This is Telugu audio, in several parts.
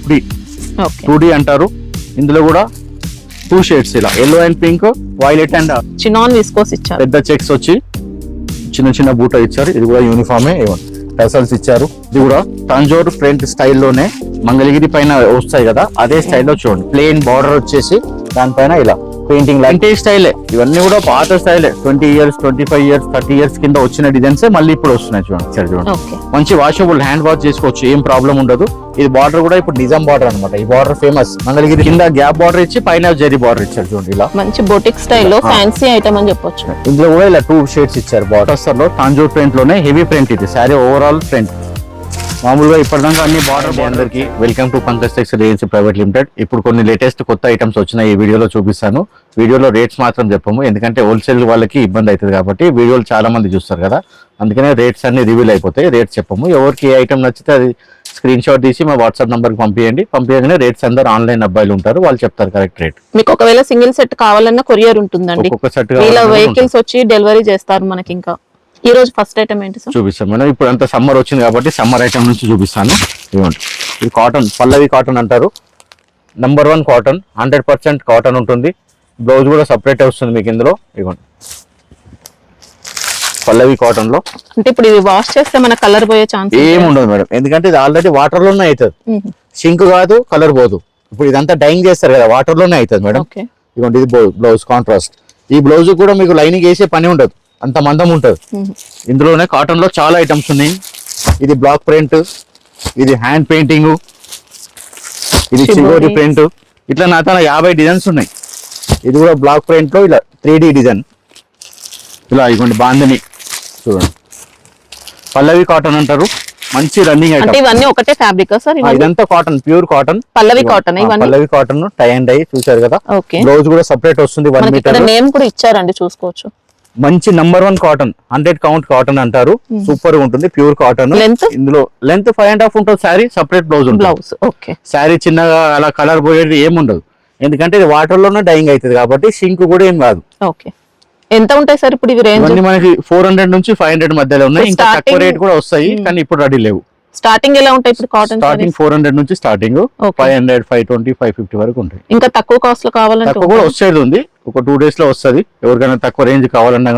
2D అంటారు. ఇందులో కూడా 2 షేడ్స్ ఇలా yellow and pink, violet and chinon viscose ఇచ్చారు. పెద్ద చెక్స్ వచ్చి చిన్న చిన్న బూట ఇచ్చారు. ఇది కూడా యూనిఫామే, టసల్స్ ఇచ్చారు. ఇది కూడా తంజోర్ ప్రింట్ స్టైల్లోనే మంగళగిరి పైన వస్తాయి కదా, అదే స్టైల్లో చూడండి. ప్లెయిన్ బార్డర్ వచ్చేసి దానిపైన ఇలా పెయింటింగ్ లాంటి స్టైలే. ఇవన్నీ కూడా పాత స్టైలే, 20 years 25 years 30 years కింద వచ్చిన డిజైన్స్ మళ్ళీ ఇప్పుడు వస్తున్నాయి. చూడండి మంచి వాషబుల్, హ్యాండ్ వాష్ చేసుకోవచ్చు, ఏం ప్రాబ్లం ఉండదు. ఇది బార్డర్ కూడా ఇప్పుడు నిజాం బార్డర్ అనమాట. ఈ బార్డర్ ఫేమస్ మంగళగిరి. కింద గ్యాప్ బార్డర్ ఇచ్చి పైన జరీ బార్డర్ ఇచ్చారు చూడండి. ఇలా మంచి బొటిక్ స్టైల్లో ఫ్యాన్సీ ఐటమ్ అని చెప్పొచ్చు. ఇందులో కూడా ఇలా 2 షేడ్స్ ఇచ్చారు. బార్డర్ లో తాంజూర్ ప్రింట్ లోనే హెవీ ప్రింట్. ఇది సారీ ఓవరాల్ ప్రింట్. మామూలుగా ఇప్పటిదాకా అన్ని బార్డర్. అందరికి welcome to Pankaj textile agency private limited. ఇప్పుడు కొన్ని లేటెస్ట్ కొత్త ఐటమ్స్ వచ్చినాయి, ఈ వీడియోలో చూపిస్తాను. వీడియోలో రేట్స్ మాత్రం చెప్పము, ఎందుకంటే హోల్సేల్ వాళ్ళకి ఇబ్బంది అవుతుంది కాబట్టి. వీడియోలు చాలా మంది చూస్తారు కదా, అందుకనే రేట్స్ అన్ని రివీల్ అయిపోతాయి. రేట్స్ చెప్పము. ఎవరికి ఏ ఐటమ్ నచ్చితే అది స్క్రీన్ షాట్ తీసి మా వాట్సాప్ నంబర్కి పంపించగానే రేట్స్ అందరూ ఆన్లైన్ అబ్బాయిలు ఉంటారు, వాళ్ళు చెప్తారు కరెక్ట్ రేట్. మీకు ఒకవేళ సింగిల్ సెట్ కావాలన్నా కొరియర్ ఉంటుందండి. ఒక్కొక్క సెట్ వెహికల్స్ వచ్చి డెలివరీ చేస్తారు మనకి. ఇంకా ఈ రోజు ఫస్ట్ ఐటమ్ ఏంటి సార్? చూపిస్తాం మేడం. ఇప్పుడు అంతా సమ్మర్ వచ్చింది కాబట్టి సమ్మర్ ఐటమ్ నుంచి చూపిస్తాను. ఇవ్వండి, ఇది కాటన్, పల్లవి కాటన్ అంటారు. నంబర్ 1 కాటన్, 100% కాటన్ ఉంటుంది. బ్లౌజ్ కూడా సపరేట్ వస్తుంది మీకు ఇందులో. ఇవ్వండి, పల్లవి కాటన్ లో. అంటే ఇప్పుడు ఇది వాష్ చేస్తే మన కలర్ పోయే ఛాన్స్ ఏముండదు మేడం, ఎందుకంటే ఇది ఆల్రెడీ వాటర్ లోనే అవుతుంది. సింక్ కాదు, కలర్ పోదు. ఇప్పుడు ఇదంతా డైయింగ్ చేస్తారు కదా, వాటర్ లోనే అవుతుంది మేడం. ఇవ్వండి, ఇది బ్లౌజ్ కాంట్రాస్ట్. ఈ బ్లౌజ్ కూడా మీకు లైనింగ్ వేసే పని ఉండదు, అంత మందం ఉంటుంది. ఇందులోనే కాటన్ లో చాలా ఐటమ్స్ ఉన్నాయి. ఇది బ్లాక్ ప్రింట్, ఇది హ్యాండ్ పెయింటింగ్, ఇది చిగోరి ప్రింట్. ఇట్లా నా తన 50 డిజైన్స్ ఉన్నాయి. ఇది కూడా బ్లాక్ ప్రింట్ లో ఇలా 3D డిజైన్. ఇలా ఇవ్వండి, బాందని చూడండి. పల్లవి కాటన్ అంటారు, మంచి రన్నింగ్ ఐటమ్. ఇవన్నీ ఒకటే ఫ్యాబ్రిక్ సార్? ఇదంతా cotton, pure cotton, Pallavi cotton. Pallavi cotton tie and dye చూసారు కదా. బ్లౌజ్ కూడా సపరేట్ వస్తుంది. 1 మీటర్ నేమ్ కూడా ఇచ్చారండి, చూసుకోవచ్చు. మంచి నంబర్ 1 కాటన్, 100 కౌంట్ కాటన్ అంటారు. సూపర్ ఉంటుంది, ప్యూర్ కాటన్. ఇందులో లెంత్ 5.5 ఉంటుంది. శారీ సపరేట్ బ్లౌజ్ ఉంటుంది. శారీ చిన్నగా అలా కలర్ పోయేది ఏముండదు, ఎందుకంటే ఇది వాటర్ లోనే డైయింగ్ అవుతుంది కాబట్టి. సింక్ కూడా ఏం కాదు. ఎంత ఉంటాయి సార్ ఇప్పుడు ఇవి రేంజ్? మనకి 400 నుంచి 500 మధ్యలో ఉన్నాయి. ఇంకా తక్కువ రేట్ కూడా వస్తాయి, కానీ ఇప్పుడు రెడీ లేవు. స్టార్టింగ్ ఎలా ఉంటాయి ఇప్పుడు కాటన్? స్టార్టింగ్ 400 నుంచి స్టార్టింగ్ 500, 520, 550 వరకు ఉంటాయి. ఇంకా తక్కువ కాస్ట్ లో కావాలంటే తక్కువ కూడా వచ్చేది ఉంది. ఒక 2 days లో వస్తుంది. ఎవరికైనా తక్కువ రేంజ్ కావాలన్నా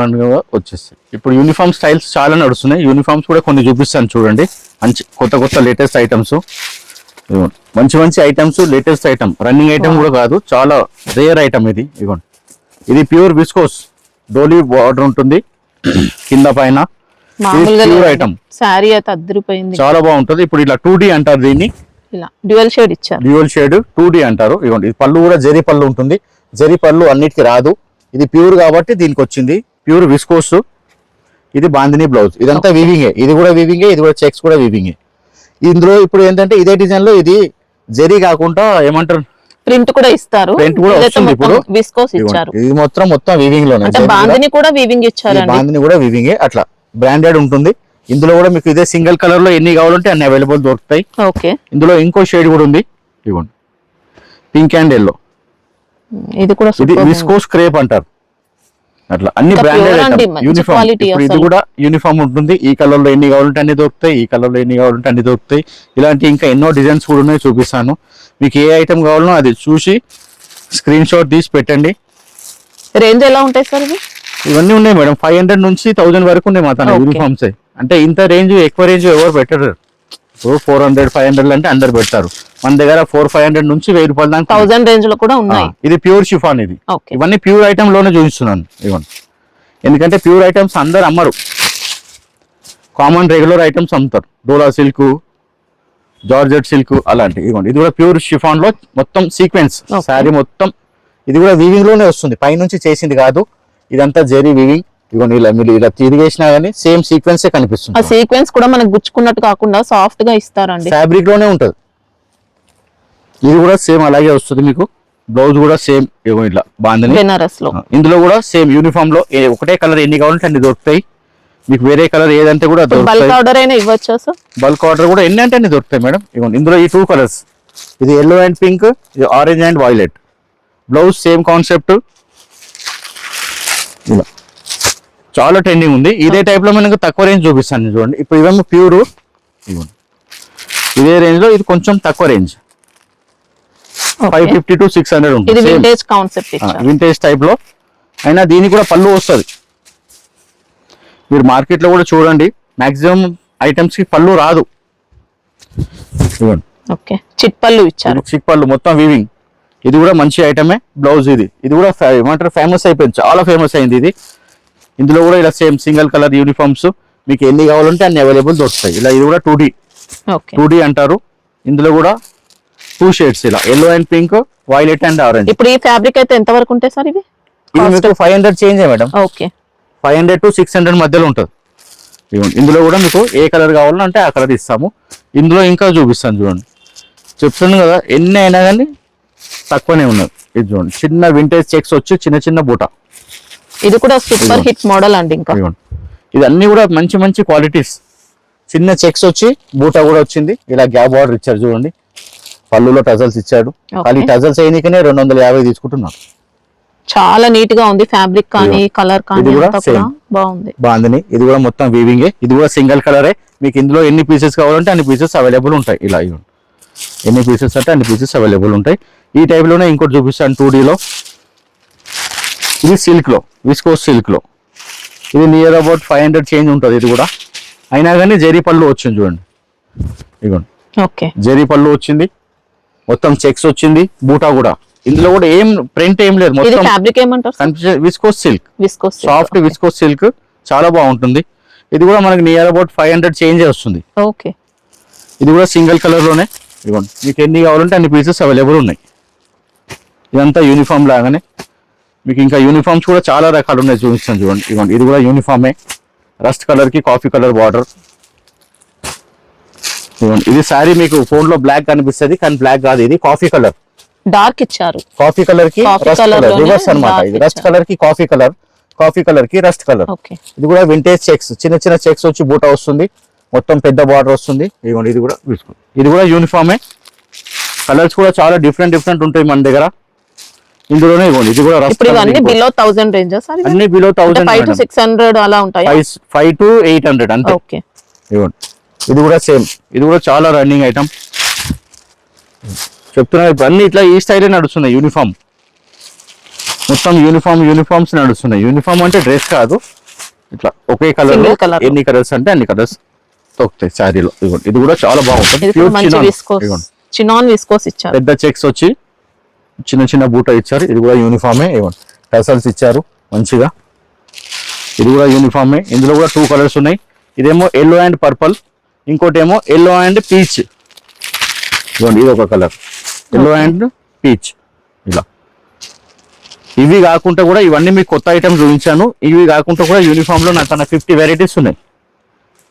వచ్చేస్తాయి. ఇప్పుడు యూనిఫామ్ స్టైల్స్ చాలా నడుస్తున్నాయి. యూనిఫామ్స్ కూడా కొన్ని చూపిస్తాను చూడండి. మంచి కొత్త లేటెస్ట్ ఐటమ్స్, మంచి మంచి items, latest item, running item కూడా కాదు, చాలా రేర్ ఐటమ్ ఇది. ఇదిగోండి, ఇది ప్యూర్ విస్కోస్, డోలీ బార్డర్ ఉంటుంది కింద పైన. ప్యూర్ ఐటమ్, సారీ అయితే అదిరిపోయింది, చాలా బాగుంటుంది. ఇప్పుడు ఇలా 2D అంటారు దీన్ని. ఇలా డ్యూయల్ షేడ్ ఇచ్చారు. డ్యూయల్ షేడ్ 2D అంటారు. ఇదిగోండి, ఇది పళ్ళు కూడా జరీ పళ్ళు ఉంటుంది. జరీ పళ్ళు అన్నిటికీ రాదు, ఇది ప్యూర్ కాబట్టి దీనికి వచ్చింది. Pure viscose. ఇది బాందిని బ్లౌజ్. ఇదంతా వీవింగే, ఇది కూడా వీవింగే, ఇది కూడా చెక్స్ కూడా వీవింగే. ఇందులో ఇప్పుడు ఏంటంటే ఇదే డిజైన్ లో ఇది జరీ కాకుండా ఏమంటారు, ప్రింట్ కూడా ఇస్తారు. ప్రింట్ కూడా వస్తుంది. ఇప్పుడు విస్కోస్ ఇచ్చారు. ఇది మొత్తం వీవింగ్ లోనే. బాందిని కూడా వీవింగ్ ఇచ్చారు. బాందిని కూడా వీవింగే, అట్లా బ్రాండెడ్ ఉంటుంది. ఇందులో కూడా మీకు ఇదే సింగిల్ కలర్ లో ఎన్ని కావాలంటే అన్ని అవైలబుల్ దొరుకుతాయి. ఇందులో ఇంకో షేడ్ కూడా ఉంది. ఇవ్వండి, పింక్ అండ్ ఎల్లో. ఇది విస్కోస్ క్రేప్ అంటారు. అట్లా అన్ని బ్రాండెడ్ యూనిఫామ్. ఇది కూడా యూనిఫామ్ ఉంటుంది. ఈ కలర్ లో ఎన్ని కావాలంటే అన్ని దొరుకుతాయి, ఈ కలర్ లో ఎన్ని కావాలంటే అన్ని దొరుకుతాయి. ఇలాంటి ఇంకా ఎన్నో డిజైన్స్ కూడా ఉన్నాయి, చూపిస్తాను. మీకు ఏ ఐటమ్ కావాలనో అది చూసి స్క్రీన్ షాట్ తీసి పెట్టండి. రేంజ్ ఎలా ఉంటాయి సార్ ఇవి? ఇవన్నీ ఉన్నాయి మేడం, 500 నుంచి 1000 వరకు ఉన్నాయి మా తన యూనిఫామ్స్. అంటే ఇంత రేంజ్, ఎక్కువ రేంజ్ ఎవరు పెట్టరు. 400, 500 అంటే అందరు పెడతారు. మన దగ్గర 400-500 నుంచి 1000 రూపాయల దాకా 1000 రేంజ్ లో కూడా ఉన్నాయి. ఇది ప్యూర్ షిఫాన్. ఇది ఇవన్నీ ప్యూర్ ఐటమ్ లోనే చూపిస్తున్నాను. ఇవ్వండి, ఎందుకంటే ప్యూర్ ఐటమ్స్ అందరు అమ్మరు, కామన్ రెగ్యులర్ ఐటమ్స్ అమ్ముతారు. డోలా సిల్క్, జార్జెట్ సిల్క్ అలాంటి. ఇవ్వండి, ఇది కూడా ప్యూర్ షిఫాన్ లో మొత్తం సీక్వెన్స్ శారీ మొత్తం. ఇది కూడా వీవింగ్ లోనే వస్తుంది, పైనుంచి చేసింది కాదు. ఇదంతా జెరీ వీవింగ్. ఇదిగోండి, ఇలా మీరు ఇలా తిరిగేసినా గానీ సేమ్ సీక్వెన్స్ కనిపిస్తుంది. ఆ సీక్వెన్స్ కూడా మనకు గుచ్చుకున్నట్టు కాకుండా సాఫ్ట్ గా ఇస్తారండి. ఫ్యాబ్రిక్ లోనే ఉంటది. ఇది కూడా సేమ్ అలాగే వస్తుంది మీకు. బ్లౌజ్ కూడా సేమ్ ఇట్లా బాందని బెనారస్ లో. ఇందులో కూడా సేమ్ యూనిఫామ్ లో ఒకటే కలర్ ఎన్ని కావాలంటే అన్ని దొరుకుతాయి. మీకు వేరే కలర్ ఏదంటే కూడా బల్క్ ఆర్డర్ అయినా ఇవ్వచ్చా సార్? బల్క్ ఆర్డర్ కూడా ఎన్ని అంటే అన్ని దొరుకుతాయి మేడం. ఇదిగోండి, ఇందులో ఈ 2 కలర్స్, ఇది ఎల్లో అండ్ పింక్, ఇది orange and violet. Blouse same concept. ఇలా చాలా ట్రెండింగ్ ఉంది. ఇదే టైప్ లో మనకు తక్కువ రేంజ్ చూపిస్తాను చూడండి. ఇప్పుడు ఇవేమో ప్యూర్. ఇదే రేంజ్ లో ఇది కొంచెం తక్కువ రేంజ్. 550 to 600 ఇది ఉంటుంది వింటేజ్ కాన్సెప్ట్ ఇచ్చారు. వింటేజ్ టైప్ లో. అయినా దీనికి కూడా పళ్ళు వస్తుంది. మీరు మార్కెట్ లో కూడా చూడండి, మాక్సిమం ఐటమ్స్ కి పళ్ళు రాదు. ఓకే, చిట్ పళ్ళు ఇచ్చారు. చిక్ పళ్ళు మొత్తం వీవింగ్. ఇది కూడా మంచి ఐటమే. బ్లౌజ్ ఇది కూడా ఏమంటారు ఫేమస్ అయిపోయింది, చాలా ఫేమస్ అయింది ఇది. ఇందులో కూడా ఇలా సేమ్ సింగిల్ కలర్ యూనిఫామ్స్ మీకు ఎన్ని కావాలంటే అన్ని అవైలబుల్ దొరుకుతాయి. ఇలా ఇది కూడా 2D, ఓకే 2D అంటారు. ఇందులో కూడా 2 షేడ్స్ ఇలా yellow and pink, violet and orange. ఇప్పుడు ఈ ఫ్యాబ్రిక్ అయితే ఎంత వరకు ఉంటాయి సార్ ఇవి? ఇది మీకు 500 చేంజ్ మేడం. ఓకే, 500 to 600 మధ్యలో ఉంటుంది. ఇందులో కూడా మీకు ఏ కలర్ కావాలంటే ఆ కలర్ ఇస్తాము. ఇందులో ఇంకా చూపిస్తాను చూడండి. చెప్తున్నాను కదా, ఎన్ని అయినా కానీ తక్కువనే ఉన్నది. ఇది చూడండి, చిన్న వింటేజ్ చెక్స్ వచ్చి చిన్న చిన్న బూట. ఇది కూడా సూపర్ హిట్ మోడల్ అండి. ఇంకా ఇది అన్ని కూడా మంచి మంచి క్వాలిటీస్. చిన్న చెక్స్ వచ్చి బూట కూడా వచ్చింది. ఇలా గ్యాప్ బార్డర్ ఇచ్చారు చూడండి. పళ్ళులో టజల్స్ ఇచ్చాడు. ఖాళీ టజల్స్ అయినకనే 250 తీసుకుంటున్నారు. చాలా నీట్ గా ఉంది ఫ్యాబ్రిక్ కానీ కలర్ కానీ బాగుంది. బాగుంది. ఇది కూడా మొత్తం వీవింగ్. ఇది కూడా సింగిల్ కలరే. మీకు ఇందులో ఎన్ని పీసెస్ కావాలంటే అన్ని పీసెస్ అవైలబుల్ ఉంటాయి. ఇలా ఎన్ని పీసెస్ అంటే అన్ని పీసెస్ అవైలబుల్ ఉంటాయి. ఈ టైప్ లోనే ఇంకోటి చూపిస్తాను 2D లో. ఇది సిల్క్ లో, విస్కోస్ సిల్క్ లో. ఇది నియర్ అబౌట్ 500 చేంజ్ ఉంటుంది. ఇది కూడా అయినా కానీ జరీ పళ్ళు వచ్చింది చూడండి. ఇదిగోండి, ఓకే జరీ పళ్ళు వచ్చింది, మొత్తం చెక్స్ వచ్చింది, బూటా కూడా. ఇందులో కూడా ఏం ప్రింట్ ఏం లేదు, మొత్తం ఫ్యాబ్రిక్ ఏమంటారు? Viscose silk, soft viscose silk, చాలా బాగుంటుంది. ఇది కూడా మనకి నియర్ అబౌట్ 500 చేంజ్ వస్తుంది. ఓకే, ఇది కూడా సింగిల్ కలర్ లోనే. ఇదిగోండి, మీకు ఎన్ని కావాలంటే అన్ని పీసెస్ అవైలబుల్ ఉన్నాయి. ఇదంతా యూనిఫామ్ లాగానే. మీకు ఇంకా యూనిఫామ్స్ కూడా చాలా రకాలు ఉన్నాయి, చూపిస్తాను చూడండి. ఇదిగోండి, ఇది కూడా యూనిఫామే. రస్ట్ కలర్ కి కాఫీ కలర్ బార్డర్. ఇది శారీ మీకు ఫోన్ లో బ్లాక్ కనిపిస్తుంది కానీ బ్లాక్ కాదు, ఇది కాఫీ కలర్. డార్క్ ఇచ్చారు. కాఫీ కలర్ కి రస్ట్ కలర్, రివర్స్ అన్నమాట. ఇది రస్ట్ కలర్ కి కాఫీ కలర్, కాఫీ కలర్ కి రస్ట్ కలర్. ఇది కూడా వింటేజ్ చెక్స్, చిన్న చిన్న చెక్స్ వచ్చి బూట వస్తుంది, మొత్తం పెద్ద బార్డర్ వస్తుంది. ఇదిగోండి, ఇది కూడా తీసుకోండి. ఇది కూడా యూనిఫామే. కలర్స్ కూడా చాలా డిఫరెంట్ డిఫరెంట్ ఉంటాయి మన దగ్గర. ఇందులోనే ఇవ్వండి, ఇది కూడా రస్ట్ కలర్. అన్ని బిలో 1000 రేంజెస్, అన్ని బిలో 1000, 5 to 600 అలా ఉంటాయి. 5 to 800 అంతే. ఓకే, ఇవ్వండి. ఇది కూడా సేమ్, ఇది కూడా చాలా రన్నింగ్ ఐటమ్. చెప్తున్నా, ఇప్పుడు అన్ని ఇట్లా ఈ స్టైలే నడుస్తున్నాయి. యూనిఫామ్ మొత్తం యూనిఫామ్స్ నడుస్తున్నాయి. యూనిఫామ్ అంటే డ్రెస్ కాదు, ఇట్లా ఒకే కలర్, ఎన్ని కలర్స్ అంటే అన్ని కలర్స్ తొక్కుతాయి శారీలో. ఇదిగోండి, ఇది కూడా చాలా బాగుంటుంది. చినాన్ విస్కోస్ ఇచ్చారు. పెద్ద చెక్స్ వచ్చి చిన్న చిన్న బూట ఇచ్చారు. ఇది కూడా యూనిఫామే. ఇవ్వండి, టసల్స్ ఇచ్చారు మంచిగా. ఇది కూడా యూనిఫామే. ఇందులో కూడా 2 కలర్స్ ఉన్నాయి. ఇదేమో ఎల్లో అండ్ పర్పుల్, ఇంకోటి ఏమో ఎల్లో అండ్ పీచ్. ఇవ్వండి, ఇది ఒక కలర్, ఎల్లో అండ్ పీచ్. ఇలా ఇవి కాకుండా కూడా ఇవన్నీ మీకు కొత్త ఐటమ్స్ చూపించాను. ఇవి కాకుండా కూడా యూనిఫామ్ లో నాకు 50 వెరైటీస్ ఉన్నాయి.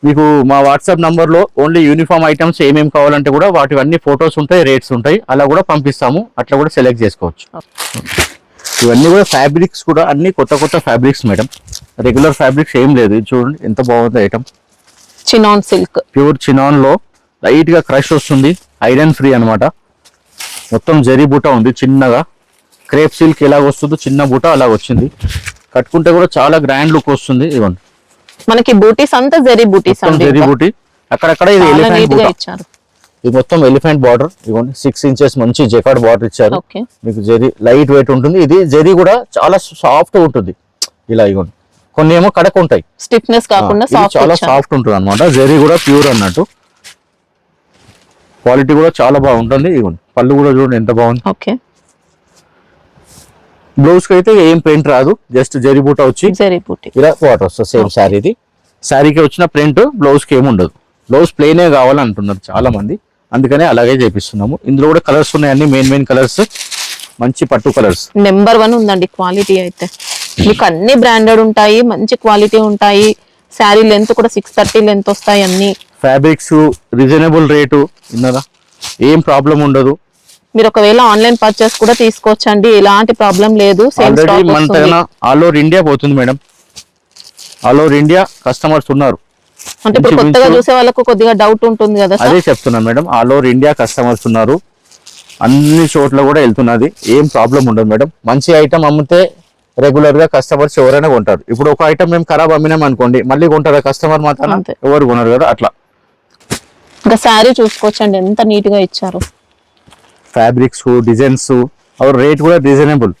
మీకు మా వాట్సాప్ నంబర్ లో ఓన్లీ యూనిఫామ్ ఐటమ్స్ ఏమేమి కావాలంటే కూడా వాటి అన్ని ఫొటోస్ ఉంటాయి, రేట్స్ ఉంటాయి, అలా కూడా పంపిస్తాము. అట్లా కూడా సెలెక్ట్ చేసుకోవచ్చు. ఇవన్నీ కూడా ఫ్యాబ్రిక్స్ కూడా అన్ని కొత్త కొత్త ఫ్యాబ్రిక్స్ మేడం. రెగ్యులర్ ఫ్యాబ్రిక్స్ ఏం లేదు. ఇది చూడండి ఎంత బాగుంది item. Chinon silk, pure chinon లో లైట్ గా క్రష్ వస్తుంది, ఐరన్ ఫ్రీ అన్నమాట. మొత్తం జరీ బూట ఉంది చిన్నగా. క్రేప్ సిల్క్ ఎలాగ వస్తుందో చిన్న బూట అలాగ వచ్చింది. కట్టుకుంటే కూడా చాలా గ్రాండ్ లుక్ వస్తుంది. ఇవ్వండి, మనకి బూటీస్ అంతా జరీ బూటీస్, జరీ బూటీ. అక్కడక్కడ ఇది ఎలిఫెంట్ బూట. ఇది మొత్తం ఎలిఫెంట్ బార్డర్. ఇవ్వండి, 6 inches మంచి జెకార్డ్ బార్డర్ ఇచ్చారు. మీకు జరీ లైట్ వెయిట్ ఉంటుంది. ఇది జరీ కూడా చాలా సాఫ్ట్ ఉంటుంది. ఇలా ఇవ్వండి, కొన్ని ఏమో కడక ఉంటాయి, స్టిఫ్నెస్ కాకుండా చాలా సాఫ్ట్ ఉంటుంది అనమాట. జరీ కూడా ప్యూర్ అన్నట్టు. క్వాలిటీ కూడా చాలా బాగుంటుంది. ఇవ్వండి, పళ్ళు కూడా చూడండి ఎంత బాగుంది. ఓకే, బ్లౌజ్ కి అయితే ఏం పెయింట్ రాదు, జస్ట్ జరీ బూట వచ్చి ఇలా వాటర్ వస్తుంది. సేమ్ శారీది, శారీకి వచ్చిన ప్రింట్ బ్లౌజ్ కి ఏమి ఉండదు. బ్లౌజ్ ప్లెయినే కావాలంటున్నారు చాలా మంది, అందుకనే అలాగే చేపిస్తున్నాము. ఇందులో కూడా కలర్స్ ఉన్నాయి, అన్ని మెయిన్ కలర్స్, మంచి పట్టు కలర్స్. నెంబర్ 1 ఉందండి క్వాలిటీ అయితే. మీకు అన్ని బ్రాండెడ్ ఉంటాయి, మంచి క్వాలిటీ ఉంటాయి. శారీ లెంత్ కూడా 630 లెంత్ వస్తాయి. అన్ని ఫ్యాబ్రిక్స్ రీజనబుల్ రేటు, విన్నారా, ఏం ప్రాబ్లం ఉండదు. మీరు ఒకవేళ ఆన్లైన్ పర్చేస్ కూడా తీసుకోవచ్చండి, ఎలాంటి ప్రాబ్లం లేదు. ఆల్ ఓవర్ ఇండియా పోతుంది madam. All over India customers ఉన్నారు. అంటే ఇప్పుడు కొత్తగా చూసే వాళ్ళకు కొద్దిగా డౌట్ ఉంటుంది కదా. అదే చెప్తున్నాను madam, all over India customers ఉన్నారు. అన్ని చోట్ల కూడా వెళ్తున్నది, ఏం ప్రాబ్లం ఉండదు మేడం. మంచి ఐటమ్ అమ్మితే రెగ్యులర్ గా కస్టమర్స్ ఎవరైనా కొంటారు. ఇప్పుడు ఒక ఐటమ్ మేము ఖరాబ్ అమ్మినాం అనుకోండి, మళ్ళీ కొంటారా కస్టమర్? మాత్రం ఎవరు కొనరు కదా. అట్లా ఇంకా శారీ చూసుకోవచ్చండి ఎంత నీట్ గా ఇచ్చారు. ఫ్యాబ్రిక్స్ డిజైన్స్ అవర్ రేట్ కూడా రీజనబుల్.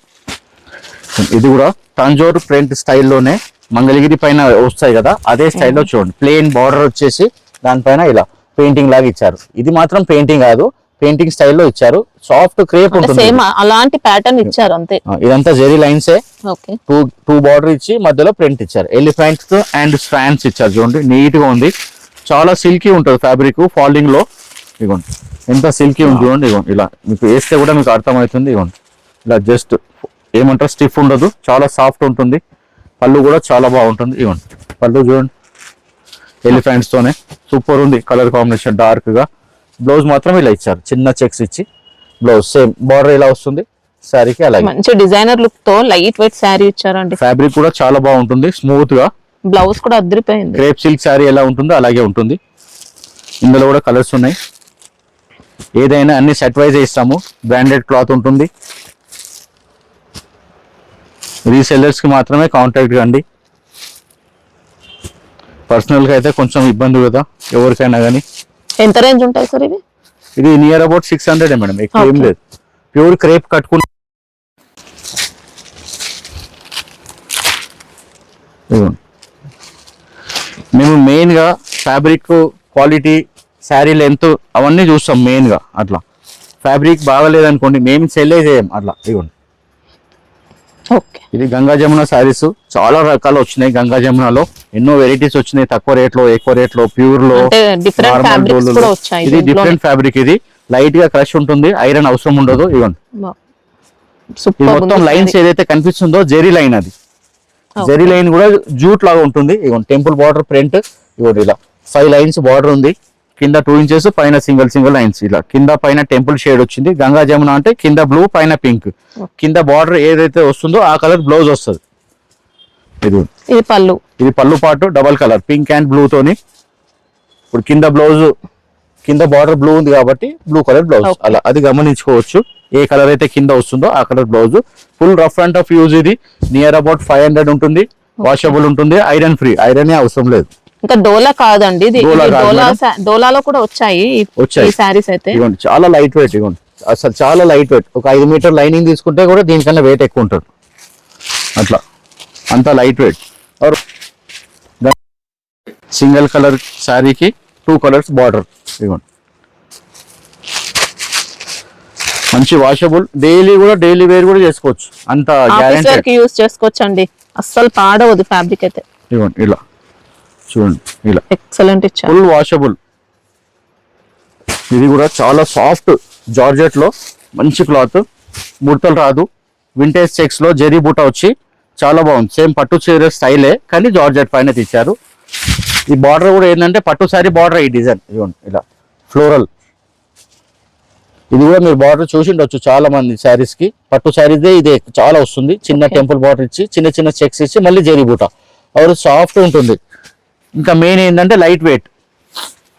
ఇది కూడా తంజోర్ ప్రింట్ స్టైల్లోనే మంగళగిరి పైన వస్తాయి కదా, అదే స్టైల్లో చూడండి. ప్లెయిన్ బార్డర్ వచ్చేసి దానిపైన ఇలా పెయింటింగ్ లాగా ఇచ్చారు. ఇది మాత్రం పెయింటింగ్ కాదు, పెయింటింగ్ స్టైల్లో ఇచ్చారు. సాఫ్ట్ క్రేప్ ఉంటుంది, సేమ్ అలాంటి ప్యాటర్న్ ఇచ్చారు అంతే. ఇదంతా జెరీ లైన్సే. ఓకే, టూ బార్డర్ ఇచ్చి మధ్యలో ప్రింట్ ఇచ్చారు. ఎలిఫెంట్స్ అండ్ స్ట్రాండ్స్ ఇచ్చారు. చూడండి నీట్ గా ఉంది, చాలా సిల్కీ ఉంటుంది ఫ్యాబ్రిక్. ఫాలింగ్ లో ఇగోండి ఎంత సిల్కీ ఉంది చూడండి. ఇగోండి ఇలా మీకు వేస్తే కూడా మీకు అర్థమవుతుంది. ఇగోండి ఇలా జస్ట్ ఏమంటారు స్టిఫ్ ఉండదు, చాలా సాఫ్ట్ ఉంటుంది. పళ్ళు కూడా చాలా బాగుంటుంది. ఇవ్వండి పళ్ళు చూడండి, ఎలిఫెంట్స్ తోనే సూపర్ ఉంది. కలర్ కాంబినేషన్ డార్క్ గా. బ్లౌజ్ మాత్రం ఇలా ఇచ్చారు, చిన్న చెక్స్ ఇచ్చి బ్లౌజ్ సేమ్ బార్డర్ ఇలా వస్తుంది శారీకి. అలాగే మంచి డిజైనర్ లుక్ తో లైట్ వెయిట్ శారీ ఇచ్చారండి. ఫ్యాబ్రిక్ కూడా చాలా బాగుంటుంది, స్మూత్ గా. బ్లౌజ్ కూడా అదిరిపోయింది. క్రేప్ సిల్క్ శారీ ఎలా ఉంటుందో అలాగే ఉంటుంది. ఇందులో కూడా కలర్స్ ఉన్నాయి. ఏదైనా అన్ని సెట్ వైజ్ ఇస్తాము. బ్రాండెడ్ క్లాత్ ఉంటుంది. రీసెల్లర్స్ కి మాత్రమే కాంటాక్ట్ కండి. పర్సనల్ గా అయితే కొంచెం ఇబ్బంది కదా ఎవరికైనా కానీ. ఎంత రేంజ్ ఉంటాయి సార్ ఇవి? ఇది నియర్ అబౌట్ 600 మేడం, ఎక్కువ ఏం లేదు. ప్యూర్ క్రేప్ కట్టుకుని మేము మెయిన్ గా ఫ్యాబ్రిక్ క్వాలిటీ, శారీ లెంత్ అవన్నీ చూస్తాం మెయిన్ గా. అట్లా ఫ్యాబ్రిక్ బాగలేదనుకోండి మేము సెల్లే చేయం అట్లా. ఇవ్వండి ఇది గంగా జమున శారీస్, చాలా రకాలు వచ్చినాయి. గంగా జమునలో ఎన్నో వెరైటీస్ వచ్చినాయి, తక్కువ రేట్లో ఎక్కువ రేట్లో, ప్యూర్ లో, ఇది డిఫరెంట్ ఫ్యాబ్రిక్. ఇది లైట్ గా క్రష్ ఉంటుంది, ఐరన్ అవసరం ఉండదు. ఇవ్వండి మొత్తం లైన్స్ ఏదైతే కనిపిస్తుందో జెరీ లైన్, అది జెరీ లైన్ కూడా జూట్ లాగా ఉంటుంది. ఇవ్వండి టెంపుల్ బార్డర్ ప్రింట్. ఇవ్వండి ఇలా 5 లైన్స్ బార్డర్ ఉంది, కింద 2 ఇంచెస్, పైన సింగిల్ లైన్స్. ఇలా కింద పైన టెంపుల్ షేడ్ వచ్చింది. గంగా జమున అంటే కింద బ్లూ పైన పింక్, కింద బార్డర్ ఏదైతే వస్తుందో ఆ కలర్ బ్లౌజ్ వస్తుంది. ఇది పళ్ళు, ఇది పళ్ళు పాటు double colour pink and blue తోని. ఇప్పుడు కింద బ్లౌజ్, కింద బార్డర్ బ్లూ ఉంది కాబట్టి బ్లూ కలర్ బ్లౌజ్. అలా అది గమనించుకోవచ్చు. ఏ కలర్ అయితే కింద వస్తుందో ఆ colour blouse. Full rough and tough use. ఇది నియర్ అబౌట్ 500 ఉంటుంది. వాషబుల్ ఉంటుంది, ఐరన్ ఫ్రీ, ఐరన్ అవసరం లేదు. ఇంకా డోలా కాదండి ఇది, డోలాలో కూడా వచ్చాయి ఈ సారీస్ అయితే. ఇవ్వండి చాలా లైట్ వెయిట్. ఇవ్వండి అసలు చాలా లైట్ వెయిట్. ఒక 5 మీటర్ లైనింగ్ తీసుకుంటే కూడా దీనికన్నా వెయిట్ ఎక్కువ ఉంటుంది. అట్లా అంతా లైట్ వెయిట్. సింగిల్ కలర్ శారీకి 2 కలర్స్ బార్డర్. ఇవ్వండి మంచి వాషబుల్, డైలీ వేర్ కూడా చేసుకోవచ్చు. అంత గ్యారెంటీ యూస్ చేసుకోవచ్చు అండి, అస్సలు పాడవదు ఫ్యాబ్రిక్ అయితే. ఇవ్వండి ఇలా చూడండి, ఇలా ఎక్సలెంట్ ఇచ్చారు, ఫుల్ వాషబుల్. ఇది కూడా చాలా సాఫ్ట్ జార్జెట్ లో మంచి క్లాత్, ముడతలు రాదు. వింటేజ్ చెక్స్ లో జెరీ బూటా వచ్చి చాలా బాగుంది. సేమ్ పట్టు చీర స్టైలే కానీ జార్జెట్ పైన తెచ్చారు. ఈ బార్డర్ కూడా ఏంటంటే పట్టు సారీ బార్డర్. ఈ డిజైన్ ఇవ్వండి ఇలా ఫ్లోరల్. ఇది కూడా మీరు బార్డర్ చూసి ఉండొచ్చు చాలా మంది శారీస్ కి. పట్టు శారీదే ఇదే చాలా వస్తుంది. చిన్న టెంపుల్ బార్డర్ ఇచ్చి చిన్న చెక్స్ ఇచ్చి మళ్ళీ జెరీ బూటా. అవరు సాఫ్ట్ ఉంటుంది. ఇంకా మెయిన్ ఏంటంటే లైట్ వెయిట్,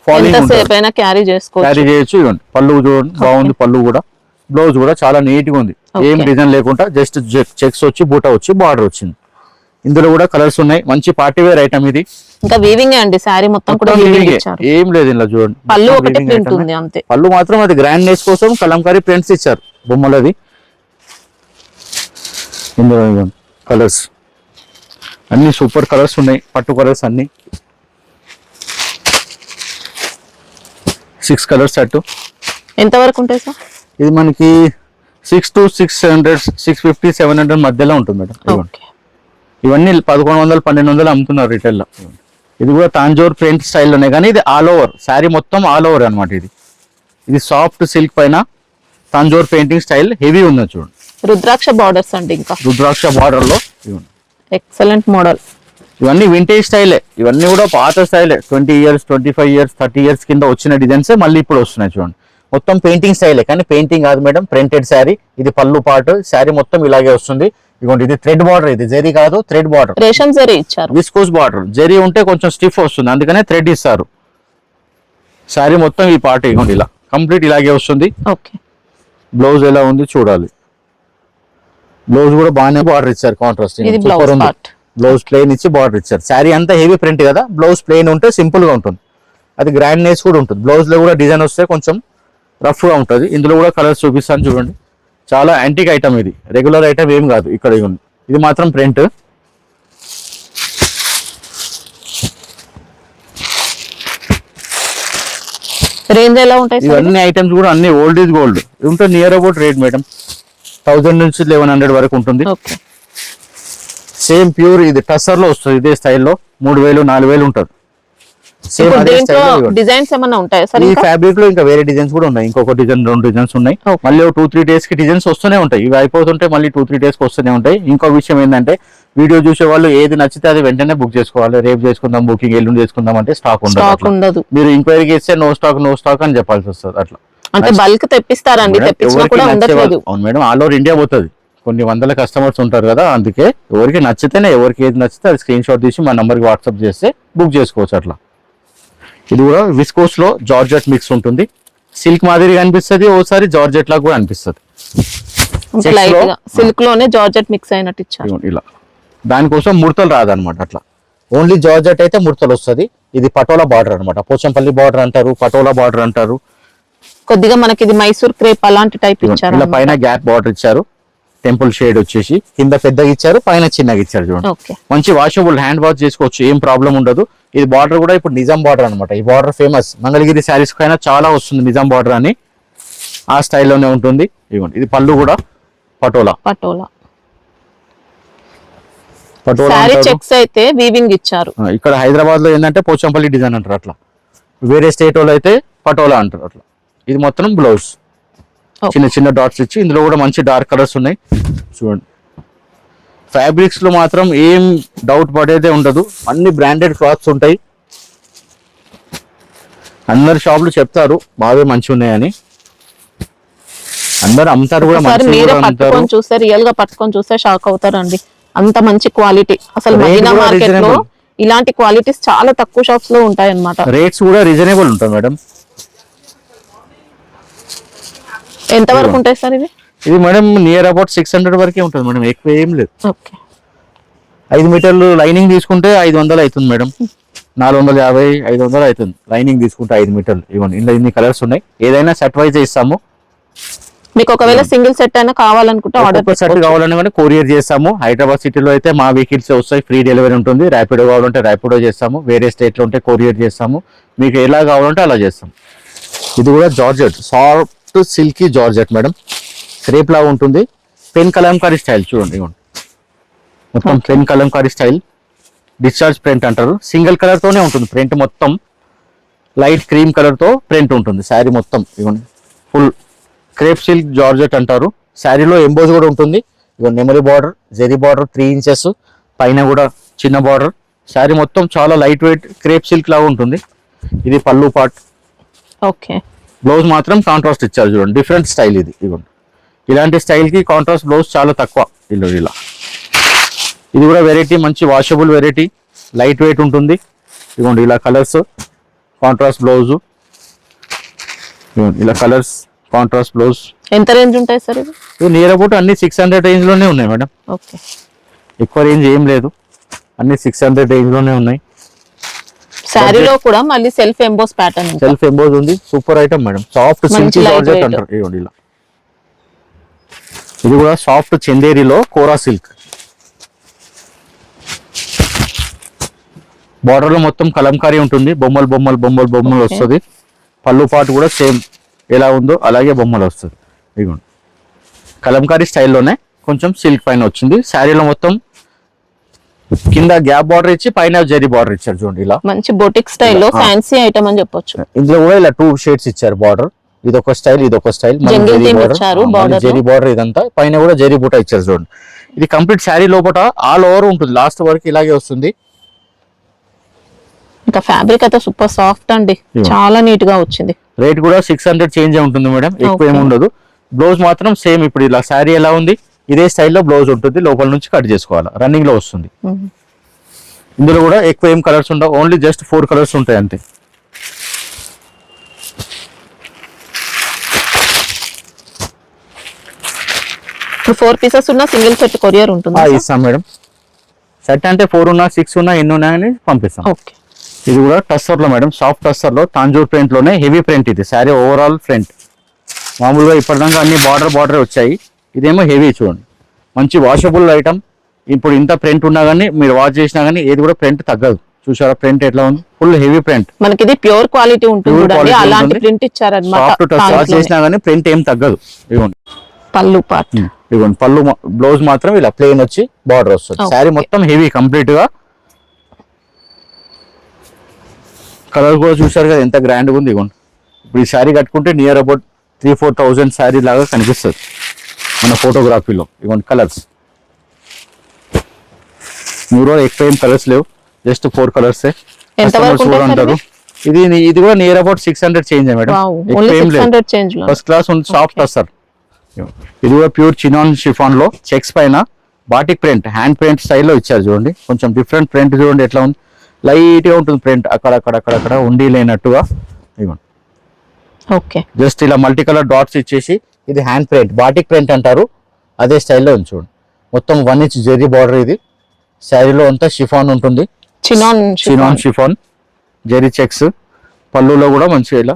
క్యారీ చేయొచ్చు. ఇవ్వండి పళ్ళు చూడండి బాగుంది. పళ్ళు కూడా బ్లౌజ్ కూడా చాలా నీట్ గా ఉంది. ఏం డిజైన్ లేకుండా జస్ట్ చెక్స్ వచ్చి బూటా వచ్చి బార్డర్ వచ్చింది. ఇందులో కూడా కలర్స్ ఉన్నాయి. మంచి పార్టీ వేర్ ఐటమ్ ఇది. ఇంకా వీవింగ్ అండి, సారీ మొత్తం కూడా వీవింగ్ ఇచ్చారు. ఏం లేదు ఇలా చూడండి. పళ్ళు ఒకటే ప్రింట్ ఉంది అంతే. పళ్ళు మాత్రం అది గ్రాండ్నెస్ కోసం కలంకారీ ప్రింట్స్ ఇచ్చారు బొమ్మలది. ఇందులో కలర్స్ అన్ని సూపర్ కలర్స్ ఉన్నాయి. పట్టు కలర్స్ అన్ని 6 కలర్స్ సెట్. ఎంత వరకు ఉంటాయి సార్? ఇది మనకి 6 to 600, 650, 700 మధ్యలో ఉంటుంది మేడం. ఇవన్నీ 1100, 1200 అమ్ముతున్నారు రిటైల్ లో. ఇది కూడా తాంజోర్ ప్రింట్ స్టైల్లోనే, కానీ ఇది ఆల్ ఓవర్ శారీ మొత్తం ఆల్ ఓవర్ అనమాట. ఇది సాఫ్ట్ సిల్క్ పైన తాంజోర్ పెయింటింగ్ స్టైల్ హెవీ ఉంది చూడండి. రుద్రాక్ష బార్డర్స్ అండి, ఇంకా రుద్రాక్ష బార్డర్ లో ఎక్సలెంట్ మోడల్. ఇవన్నీ వింటేజ్ స్టైలే. ఇవన్నీ కూడా పాత స్టైలే. 20 years, 25 years, 30 years కింద వచ్చిన డిజైన్స్ మళ్ళీ ఇప్పుడు వస్తున్నాయి చూడండి. మొత్తం పెయింటింగ్ స్టైలే, కానీ పెయింటింగ్ కాదు మేడం, ప్రింటెడ్ శారీ. ఇది పళ్ళు పాటు, శారీ మొత్తం ఇలాగే వస్తుంది. ఇదిగోండి ఇది థ్రెడ్ బార్డర్, ఇది జెరీ కాదు థ్రెడ్ బార్డర్. రేషం జెరీ ఇచ్చారు. Viscose border. జెరీ ఉంటే కొంచెం స్టిఫ్ వస్తుంది, అందుకనే థ్రెడ్ ఇస్తారు. శారీ మొత్తం ఈ పార్ట్ ఇదిగోండి ఇలా కంప్లీట్ ఇలాగే వస్తుంది. ఓకే, బ్లౌజ్ ఎలా ఉంది చూడాలి. బ్లౌజ్ కూడా బాగానే బార్డర్ ఇచ్చారు, కాంట్రాస్ట్. బ్లౌజ్ ప్లెయిన్ ఇచ్చి బార్డర్ ఇచ్చారు. శారీ అంతా హెవీ ప్రింట్ కదా, బ్లౌజ్ ప్లెయిన్ ఉంటే సింపుల్ గా ఉంటుంది. అది గ్రాండ్నెస్ కూడా ఉంటుంది. బ్లౌజ్ లో కూడా డిజైన్ వస్తే కొంచెం రఫ్ గా ఉంటుంది. ఇందులో కూడా కలర్స్ చూపిస్తాను చూడండి. చాలా యాంటిక్ ఐటమ్ ఇది, రెగ్యులర్ ఐటమ్ ఏం కాదు. ఇక్కడ ఇది మాత్రం ప్రింట్. రేంజ్ ఎలా ఉంటాయి సార్? ఇవన్నీ ఐటమ్స్ కూడా అన్ని ఓల్డ్ ఈజ్ గోల్డ్ ఉంటుంది. నియర్ అబౌట్ రేట్ మేడం 1000 నుంచి 1100 వరకు ఉంటుంది. ఓకే. సేమ్ ప్యూర్ ఇది టస్సర్ లో వస్తుంది. ఇదే స్టైల్లో 3000 4000 ఉంటుంది. సేమ్ ఇప్పుడు అదే దీంట్లో స్టైల్లో డిజైన్స్ ఏమన్నా ఉంటాయా సార్? ఈ ఇంకా ఫ్యాబ్రిక్ లో ఇంకా వేరే డిజైన్స్ కూడా ఉన్నాయి. ఇంకొక డిజైన్ 2 డిజైన్స్ ఉన్నాయి. Okay. మళ్ళీ 2-3 డేస్ కి డిజైన్స్ వస్తూనే ఉంటాయి. ఇవి అయిపోతుంటే మళ్ళీ 2-3 డేస్ కి వస్తూనే ఉంటాయి. ఇంకో విషయం ఏంటంటే వీడియో చూసే వాళ్ళు ఏది నచ్చితే అది వెంటనే బుక్ చేసుకోవాలి. రేపు చేసుకుందాం బుకింగ్, ఎల్లుండి చేసుకుందాం అంటే స్టాక్ ఉండదు. మీరు ఎంక్వైరీకి ఇస్తే నో స్టాక్ అని చెప్పాల్సి వస్తుంది. అట్లా అంటే బల్క్ తెప్పిస్తారండి, తెప్పించినా కూడా ఉండట్లేదు. అవును మేడం, ఆల్ ఓవర్ ఇండియా పోతుంది. కొన్ని వందల కస్టమర్స్ ఉంటారు కదా, అందుకే ఎవరికి నచ్చితేనే, ఎవరికి ఏది నచ్చితే అది స్క్రీన్ షాట్ తీసి మా నంబర్కి వాట్సాప్ చేస్తే బుక్ చేసుకోవచ్చు. అట్లా ఇది కూడా విస్కోస్ లో జార్జెట్ మిక్స్ ఉంటుంది. సిల్క్ మాదిరిగా అనిపిస్తుంది, ఓసారి జార్జెట్ లాగా కూడా అనిపిస్తుంది. సిల్క్ లోనే జార్జెట్ మిక్స్ అయినట్టు ఇచ్చారు. ఇలా దానికోసం ముడతలు రాదనమాట. అట్లా ఓన్లీ జార్జెట్ అయితే ముడతలు వస్తుంది. ఇది పటోలా బార్డర్ అనమాట. పోచంపల్లి బార్డర్ అంటారు, పటోలా బార్డర్ అంటారు. కొద్దిగా మనకి ఇది మైసూర్ క్రేప్ అలాంటి టైప్ ఇచ్చారు. ఇలా పైన గ్యాప్ బార్డర్ ఇచ్చారు, టెంపుల్ షేడ్ వచ్చేసి కింద పెద్దగా ఇచ్చారు, పైన చిన్నగా ఇచ్చారు. చూడండి మంచి వాషబుల్, హ్యాండ్ వాష్ చేసుకోవచ్చు, ఏం ప్రాబ్లం ఉండదు. ఇది బార్డర్ కూడా ఇప్పుడు నిజాం బార్డర్ అనమాట. ఈ బార్డర్ ఫేమస్, మంగళగిరి శారీస్ పైన చాలా వస్తుంది నిజాం బార్డర్ అని. ఆ స్టైల్లోనే ఉంటుంది. ఇవ్వండి, ఇది పళ్ళు కూడా పటోలా. సారీ చెక్స్ అయితే వీవింగ్ ఇచ్చారు. ఇక్కడ హైదరాబాద్ లో ఏంటంటే పోచంపల్లి డిజైన్ అంటారు, అట్లా వేరే స్టేట్ వాళ్ళు అయితే పటోలా అంటారు. అట్లా ఇది మొత్తం బ్లౌజ్ చిన్న చిన్న డాట్స్ ఇచ్చి, ఇందులో కూడా మంచి డార్క్ కలర్స్ ఉన్నాయి. చూడండి, ఫ్యాబ్రిక్స్ లో మాత్రం ఏం డౌట్ పడేదే ఉండదు. అన్ని బ్రాండెడ్ క్లాత్స్ ఉంటాయి. అందరు షాపులు చెప్తారు బాగా మంచి ఉన్నాయని, అందరు అమ్ముతారు కూడా. పట్టుకొని చూస్తే, రియల్ గా పట్టుకొని చూస్తే షాక్ అవుతారండి. అంత మంచి క్వాలిటీ. అసలు మదీనా మార్కెట్ లో ఇలాంటి క్వాలిటీస్ చాలా తక్కువ షాప్స్ లో ఉంటాయి అన్నమాట. రేట్స్ కూడా రీజనబుల్ ఉంటాయి మేడం. ఎంత వరకు ఉంటాయి సార్ ఇవి? ఇది మేడం నియర్ అబౌట్ 600 వరకే ఉంటుంది మేడం, ఎక్కువ ఏం లేదు. 5 మీటర్లు లైనింగ్ తీసుకుంటే 500 అవుతుంది మేడం. 450 500 అవుతుంది లైనింగ్ తీసుకుంటే 5 మీటర్లు. ఇవ్వండి, ఇందులో ఇన్ని కలర్స్ ఉన్నాయి. ఏదైనా సెట్ వైజ్ ఇస్తాము. మీకు ఒకవేళ సింగిల్ సెట్ అయినా కావాలనుకుంటే ఆర్డర్ సెట్ కావాలనుకుంటే కొరియర్ చేస్తాము. హైదరాబాద్ సిటీలో అయితే మా వెహికల్స్ వస్తాయి, ఫ్రీ డెలివరీ ఉంటుంది. ర్యాపిడో కావాలంటే ర్యాపిడో చేస్తాము, వేరే స్టేట్ లో ఉంటే కొరియర్ చేస్తాము. మీకు ఎలా కావాలంటే అలా చేస్తాం. ఇది కూడా georgette, soft silky georgette madam. Crepe లాగా ఉంటుంది. పెన్ కలంకారీ స్టైల్ చూడండి, మొత్తం pen Kalamkari style. Discharge print అంటారు. సింగిల్ కలర్ తోనే ఉంటుంది ప్రింట్, మొత్తం లైట్ క్రీమ్ కలర్ తో ప్రింట్ ఉంటుంది శారీ మొత్తం. ఇవ్వండి, ఫుల్ క్రేప్ సిల్క్ జార్జెట్ అంటారు. శారీలో ఎంబోజ్ కూడా ఉంటుంది. ఇవ్వండి, నెమలి బార్డర్, జెరీ బార్డర్ 3 ఇంచెస్, పైన కూడా చిన్న బార్డర్. శారీ మొత్తం చాలా లైట్ వెయిట్ క్రేప్ సిల్క్ లాగా ఉంటుంది. ఇది పళ్ళు పార్ట్. ఓకే. బ్లౌజ్ మాత్రం కాంట్రాస్ట్ ఇచ్చారు. చూడండి, డిఫరెంట్ స్టైల్ ఇది. ఇవ్వండి, ఇలాంటి స్టైల్ కి కాంట్రాస్ట్ బ్లౌజ్ చాలా తక్కువ. ఇలా ఇది కూడా వెరైటీ, మంచి వాషబుల్ వెరైటీ, లైట్ వెయిట్ ఉంటుంది. ఇవ్వండి, ఇలా కలర్స్, కాంట్రాస్ట్ బ్లౌజ్. ఇలా కలర్స్, కాంట్రాస్ట్ బ్లౌజ్. ఎంత రేంజ్ ఉంటాయి సార్ ఇది? నియర్ అబౌట్ అన్ని 600 రేంజ్ లోనే ఉన్నాయి మేడం. ఓకే, ఎక్కువ రేంజ్ ఏం లేదు, అన్ని 600 రేంజ్ లోనే ఉన్నాయి. శారీలో కూడా మళ్ళీ self emboss pattern, self emboss ఉంది. Super item madam. Soft silky georgette అంటారు. ఇవ్వండి, ఇలా ఇది కూడా సాఫ్ట్ చందేరిలో కోరా సిల్క్. బార్డర్ లో మొత్తం కలంకారీ ఉంటుంది. బొమ్మలు బొమ్మలు బొమ్మలు బొమ్మలు వస్తుంది. పళ్ళు పాటు కూడా సేమ్ ఎలా ఉందో అలాగే బొమ్మలు వస్తుంది. ఇదిగోండి, కలంకారీ స్టైల్లోనే కొంచెం సిల్క్ పైన వచ్చింది. శారీలో మొత్తం కింద గ్యాప్ బార్డర్ ఇచ్చి పైన జరీ బార్డర్ ఇచ్చారు. చూడండి, ఇలా మంచి బొటిక్ స్టైల్లో ఫ్యాన్సీ ఐటమ్ అని చెప్పొచ్చు. ఇందులో కూడా ఇలా 2 షేడ్స్ ఇచ్చారు బార్డర్. ఇదొక స్టైల్, ఇదొక స్టైల్. జరీ బార్డర్ ఇదంతా, పైన కూడా జరీ బూటా ఇచ్చారు. చూడండి, ఇది కంప్లీట్ శారీ లోపల ఆల్ ఓవర్ ఉంటుంది. లాస్ట్ వరకు ఇలాగే వస్తుంది. ఇంకా ఫ్యాబ్రిక్ అయితే సూపర్ సాఫ్ట్ అండి, చాలా నీట్ గా వచ్చింది. రేట్ కూడా 600 చేంజ్ ఉంటుంది మేడం, ఎక్కువ ఏమి ఉండదు. బ్లౌజ్ మాత్రం సేమ్ ఇప్పుడు ఇలా శారీ ఎలా ఉంది ఇదే స్టైల్లో బ్లౌజ్ ఉంటుంది. లోపల నుంచి కట్ చేసుకోవాలి, రన్నింగ్ లో వస్తుంది. ఇందులో కూడా ఎక్కువ ఏం కలర్స్ ఉండవు, ఓన్లీ జస్ట్ 4 కలర్స్ ఉంటాయి అంతే. ఇప్పుడు 4 పీసెస్ ఉన్న సింగిల్ సెట్ కొరియర్ ఉంటుంది. ఇస్తాం మేడం. సెట్ అంటే 4 ఉన్నా 6 ఉన్నా ఎన్ని ఉన్నాయని పంపిస్తాం. ఓకే. ఇది కూడా టస్సర్ లో మేడం, సాఫ్ట్ టస్సర్ లో తాంజూర్ ప్రింట్ లోనే హెవీ ప్రింట్. ఇది శారీ ఓవరాల్ ప్రింట్ మామూలుగా ఇప్పటిదాకా అన్ని బార్డర్ వచ్చాయి. ఇదేమో హెవీ చూడండి, మంచి వాషబుల్ ఐటమ్. ఇప్పుడు ఇంత ప్రింట్ ఉన్నా కానీ మీరు వాష్ చేసినా కానీ ఏది కూడా ప్రింట్ తగ్గదు. చూసారా ప్రింట్ ఎట్లా ఉంది, ఫుల్ హెవీ ప్రింట్. మనకి ఇది ప్యూర్ క్వాలిటీ ఉంటుంది చూడండి, అలాంటి ప్రింట్ ఇచ్చారన్నమాట. వాష్ చేసినా కానీ ప్రింట్ ఏం తగ్గదు. ఇవ్వండి పళ్ళు పార్ట్, ఇవ్వండి పళ్ళు, బ్లౌజ్ మాత్రం ఇలా ప్లెయిన్ వచ్చి బార్డర్ వస్తుంది. శారీ మొత్తం హెవీ కంప్లీట్ గా. కలర్ కూడా చూసారు కదా ఎంత గ్రాండ్ గా ఉంది. ఇవ్వండి ఇప్పుడు ఈ శారీ కట్టుకుంటే నియర్ అబౌట్ 3,000-4,000 శారీ లాగా కనిపిస్తుంది మన ఫోటోగ్రఫీలో. ఇవ్వండి కలర్స్, మీరు ఎక్కువ ఏం కలర్స్ లేవు, జస్ట్ 4 కలర్స్ అంటారు. ఇది కూడా near about 600 change madam, first class ఉంది. సాఫ్ట్ వస్తారు. ఇది కూడా ప్యూర్ చినాన్ షిఫాన్ లో చెక్స్ పైన బాటిక్ ప్రింట్, హ్యాండ్ ప్రింట్ స్టైల్లో ఇచ్చారు చూడండి. కొంచెం డిఫరెంట్ ప్రింట్ చూడండి ఎట్లా ఉంది, లైట్ గా ఉంటుంది ప్రింట్, అక్కడక్కడ ఉండి లేనట్టుగా. ఇవ్వండి ఓకే, జస్ట్ ఇలా మల్టీ కలర్ డాట్స్ ఇచ్చేసి, ఇది హ్యాండ్ ప్రింట్, బాటిక్ ప్రింట్ అంటారు, అదే స్టైల్లో ఉంది చూడండి. మొత్తం 1 ఇంచ్ జెరీ బార్డర్. ఇది శారీలో అంతా షిఫాన్ ఉంటుంది, చినాన్ షిఫాన్ జెరీ చెక్స్. పళ్ళులో కూడా మంచిగా ఇలా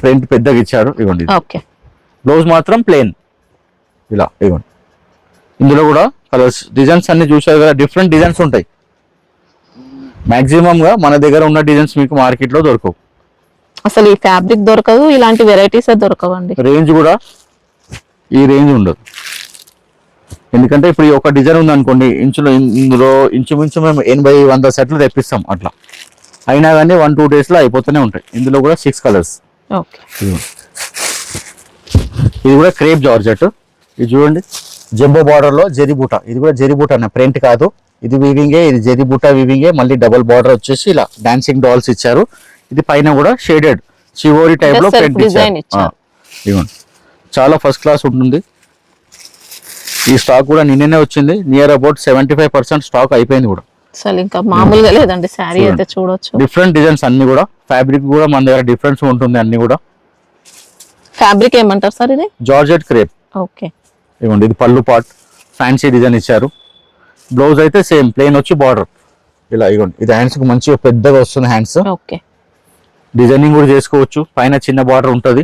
ప్రింట్ పెద్దగా ఇచ్చారు. ఇవ్వండి బ్లౌజ్ మాత్రం ప్లెయిన్ ఇలా. ఇవ్వండి ఇందులో కూడా కలర్స్, డిజైన్స్ అన్ని చూసారు కదా, డిఫరెంట్ డిజైన్స్ ఉంటాయి. మాక్సిమం గా మన దగ్గర ఉన్న డిజైన్స్ మీకు మార్కెట్ లో దొరకవు. అసలు ఈ ఫ్యాబ్రిక్ దొరకదు, ఇలాంటి వెరైటీస్ దొరకవండి. రేంజ్ కూడా ఈ రేంజ్ ఉండదు, ఎందుకంటే ఇప్పుడు ఒక డిజైన్ ఉంది అనుకోండి, ఇందులో ఇంచుమించు మేము 80-100 సెట్లు తెప్పిస్తాం అట్లా. అయినా కానీ 1-2 days లో అయిపోతూనే ఉంటాయి. ఇందులో కూడా 6 కలర్స్. ఇది కూడా క్రేప్ జార్జెట్. ఇది చూడండి జంబో బార్డర్ లో జెరీ బూటా. ఇది కూడా జెరీ బూటా అన్న, ప్రింట్ కాదు. ఇది వీవింగే, ఇది జెరీ బూటా వీవింగే. మళ్ళీ డబుల్ బార్డర్ వచ్చేసి ఇలా డాన్సింగ్ డాల్స్ ఇచ్చారు. ఇది పైన కూడా షేడెడ్ చివోరి టైప్ లో ప్రింట్ ఇచ్చారు. ఇవ్వండి చాలా ఫస్ట్ క్లాస్ ఉంటుంది. ఈ స్టాక్ కూడా నిన్ననే వచ్చింది, నియర్ అబౌట్ 75% స్టాక్ అయిపోయింది కూడా. అసలు ఇంకా మామూలుగా లేదండి శారీ అయితే చూడొచ్చు. డిఫరెంట్ డిజైన్స్ అన్ని కూడా, ఫ్యాబ్రిక్ కూడా మన దగ్గర డిఫరెన్స్ ఉంటుంది అన్ని కూడా. ఫ్యాబ్రిక్ ఏమంటారు సార్ ఇది? Georgette crepe. ఓకే ఇవ్వండి ఇది పళ్ళు పార్ట్, ఫ్యాన్సీ డిజైన్ ఇచ్చారు. బ్లౌజ్ అయితే సేమ్ ప్లెయిన్ వచ్చి బార్డర్ ఇలా. ఇవ్వండి ఇది హ్యాండ్స్ కు మంచిగా పెద్దగా వస్తుంది హ్యాండ్స్. ఓకే డిజైనింగ్ కూడా చేసుకోవచ్చు, పైన చిన్న బార్డర్ ఉంటది.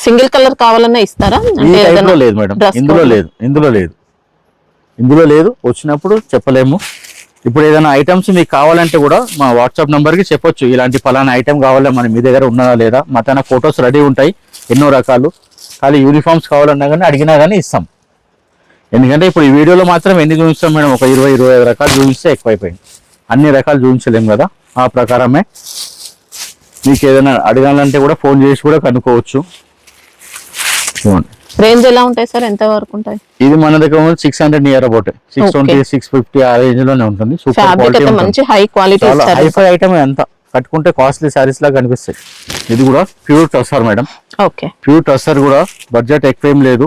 సింగిల్ కలర్ కావాలన్నా ఇస్తారా? లేదు మేడం, ఇందులో లేదు. వచ్చినప్పుడు చెప్పలేము. ఇప్పుడు ఏదైనా ఐటమ్స్ మీకు కావాలంటే కూడా మా వాట్సాప్ నంబర్ కి చెప్పొచ్చు, ఇలాంటి పలానా ఐటమ్ కావాలా, మన మీ దగ్గర ఉన్నదా లేదా. మా తన ఫొటోస్ రెడీ ఉంటాయి ఎన్నో రకాలు. ఖాళీ యూనిఫామ్స్ కావాలన్నా కానీ అడిగినా కానీ ఇస్తాం. ఎందుకంటే ఇప్పుడు ఈ వీడియోలో మాత్రం ఎన్ని చూపిస్తాం మేడం, ఒక 20-25 రకాలు చూపిస్తే ఎక్కువైపోయింది. అన్ని రకాలు చూపించలేము కదా, ఆ ప్రకారమే మీకు ఏదైనా అడగాలంటే కూడా ఫోన్ చేసి కూడా కనుక్కోవచ్చు. రేంజ్ ఎలా ఉంటాయి సార్, ఎంత వరకు ఉంటాయి? ఇది మన దగ్గర 600 నియర్ అబౌట్ 620-650 ఆ రేంజ్ లోనే ఉంటుంది. సూపర్ క్వాలిటీ, మంచి హై క్వాలిటీ, హైఫై ఐటమ్. ఎంత కట్టుకుంటే కాస్ట్లీ సారీస్ లాగా కనిపిస్తాయి. ఇది కూడా pure tussar madam. Okay pure tussar కూడా బడ్జెట్ ఎక్కువ ఏం లేదు,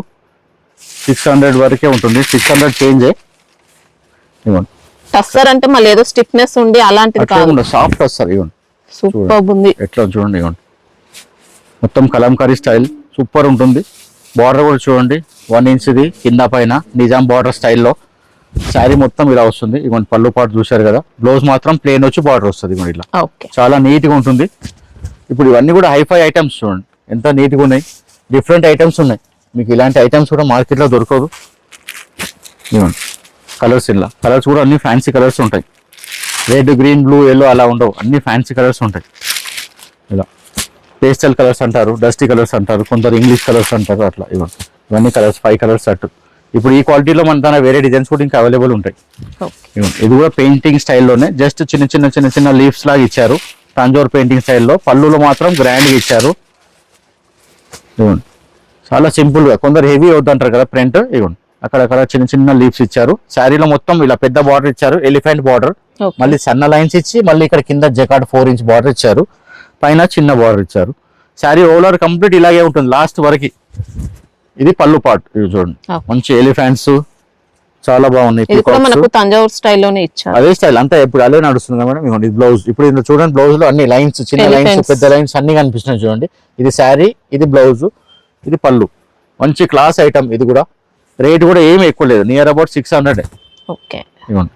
600 వరకే ఉంటుంది. 600 చేంజే. ఇవ్వండి టస్సర్ అంటే మళ్ళీ ఏదో స్టిఫ్నెస్ ఉండి అలాంటిది కాదు, సాఫ్ట్ టస్సర్. ఇవ్వండి సూపర్ ఉంది ఎట్లా చూడండి. ఇవ్వండి మొత్తం కలంకారీ స్టైల్ సూపర్ ఉంటుంది. బార్డర్ కూడా చూడండి 1 ఇంచ్ది కింద పైన నిజాం బార్డర్ స్టైల్లో. శారీ మొత్తం ఇలా వస్తుంది. ఇవ్వండి పళ్ళు పాటు చూసారు కదా, బ్లౌజ్ మాత్రం ప్లేన్ వచ్చి బార్డర్ వస్తుంది. ఇవ్వండి ఇలా చాలా నీట్ గా ఉంటుంది. ఇప్పుడు ఇవన్నీ కూడా హైఫై ఐటమ్స్ చూడండి ఎంత నీట్ గా ఉన్నాయి. డిఫరెంట్ ఐటమ్స్ ఉన్నాయి, మీకు ఇలాంటి ఐటమ్స్ కూడా మార్కెట్ లో దొరకదు. ఇవ్వండి కలర్స్, ఇలా కలర్స్ కూడా అన్ని ఫ్యాన్సీ కలర్స్ ఉంటాయి. రెడ్, గ్రీన్, బ్లూ, ఎల్లో అలా ఉండవు, అన్ని ఫ్యాన్సీ కలర్స్ ఉంటాయి. ఇలా పేస్టల్ కలర్స్ అంటారు, డస్టీ కలర్స్ అంటారు, కొందరు ఇంగ్లీష్ కలర్స్ అంటారు, అట్లా. ఇవన్నీ కలర్స్ 5 కలర్స్ సెట్. ఇప్పుడు ఈ క్వాలిటీలో మన తన వేరే డిజైన్స్ కూడా ఇంకా అవైలబుల్ ఉంటాయి. ఇది కూడా పెయింటింగ్ స్టైల్లోనే, జస్ట్ చిన్న లీవ్స్ లాగా ఇచ్చారు, తంజోర్ పెయింటింగ్ స్టైల్లో. పళ్ళులో మాత్రం గ్రాండ్గా ఇచ్చారు. ఇవ్వండి చాలా సింపుల్ గా. కొందరు హెవీ అవుతుంటారు కదా ప్రింట్. ఇవ్వండి అక్కడక్కడ చిన్న లీవ్స్ ఇచ్చారు. శారీలో మొత్తం ఇలా పెద్ద బార్డర్ ఇచ్చారు, ఎలిఫెంట్ బార్డర్. మళ్ళీ సన్న లైన్స్ ఇచ్చి మళ్ళీ ఇక్కడ కింద జకార్డ్ 4 ఇంచ్ బార్డర్ ఇచ్చారు, పైన చిన్న బార్డర్ ఇచ్చారు. శారీ ఓవర్ కంప్లీట్ ఇలాగే ఉంటుంది లాస్ట్ వరకు. ఇది పళ్ళు పార్ట్. ఇది చూడండి మంచి ఎలిఫెంట్స్ చాలా బాగున్నాయి. తంజావూర్ స్టైల్లోనే ఇచ్చారు, అదే స్టైల్ అంతా ఇప్పుడు అదే నడుస్తుంది మేడం. ఇది బ్లౌజ్. ఇప్పుడు ఇందులో చూడండి బ్లౌజ్ లో అన్ని లైన్స్, చిన్న లైన్స్, పెద్ద లైన్స్ అన్ని కనిపిస్తున్నాయి చూడండి. ఇది శారీ, ఇది బ్లౌజ్, ఇది పళ్ళు. మంచి క్లాస్ ఐటమ్. ఇది కూడా రేట్ కూడా ఏమి ఎక్కువ లేదు, నియర్ అబౌట్ 600. ఓకే ఇవ్వండి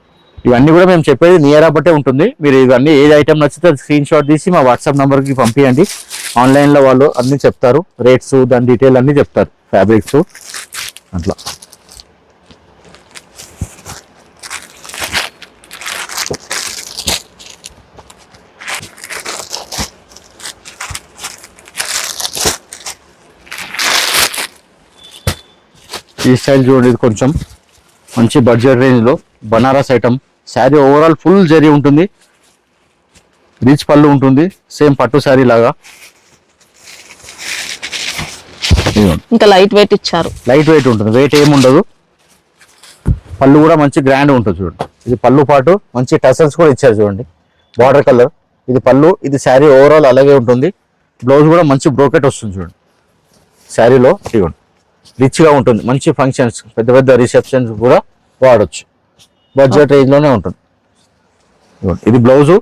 ఇవన్నీ కూడా మేము చెప్పేది నియర్ బట్టే ఉంటుంది. మీరు ఇవన్నీ ఏది ఐటమ్ నచ్చితే స్క్రీన్ షాట్ తీసి మా వాట్సాప్ నెంబర్కి పంపించండి. ఆన్లైన్లో వాళ్ళు అన్నీ చెప్తారు, రేట్స్ దాని డీటెయిల్ అన్నీ చెప్తారు, ఫ్యాబ్రిక్స్ అట్లా. ఈ స్టైల్ చూడండి, ఇది కొంచెం మంచి బడ్జెట్ రేంజ్లో Banaras item. Sari overall full zari ఉంటుంది, రిచ్ పళ్ళు ఉంటుంది, సేమ్ పట్టు శారీ లాగా. ఇంకా లైట్ వెయిట్ ఇచ్చారు, లైట్ వెయిట్ ఉంటుంది, వెయిట్ ఏముండదు. పళ్ళు కూడా మంచి గ్రాండ్ ఉంటుంది చూడండి. ఇది పళ్ళు పాటు మంచి టసల్స్ కూడా ఇచ్చారు చూడండి, బార్డర్ కలర్. ఇది పళ్ళు, ఇది శారీ ఓవరాల్ అలాగే ఉంటుంది. బ్లౌజ్ కూడా మంచి బ్రోకెట్ వస్తుంది చూడండి శారీలో. ఇవ్వండి, రిచ్గా ఉంటుంది, మంచి ఫంక్షన్స్, పెద్ద పెద్ద రిసెప్షన్స్ కూడా వాడచ్చు, బడ్జెట్ రేంజ్లోనే ఉంటుంది. ఇది బ్లౌజు,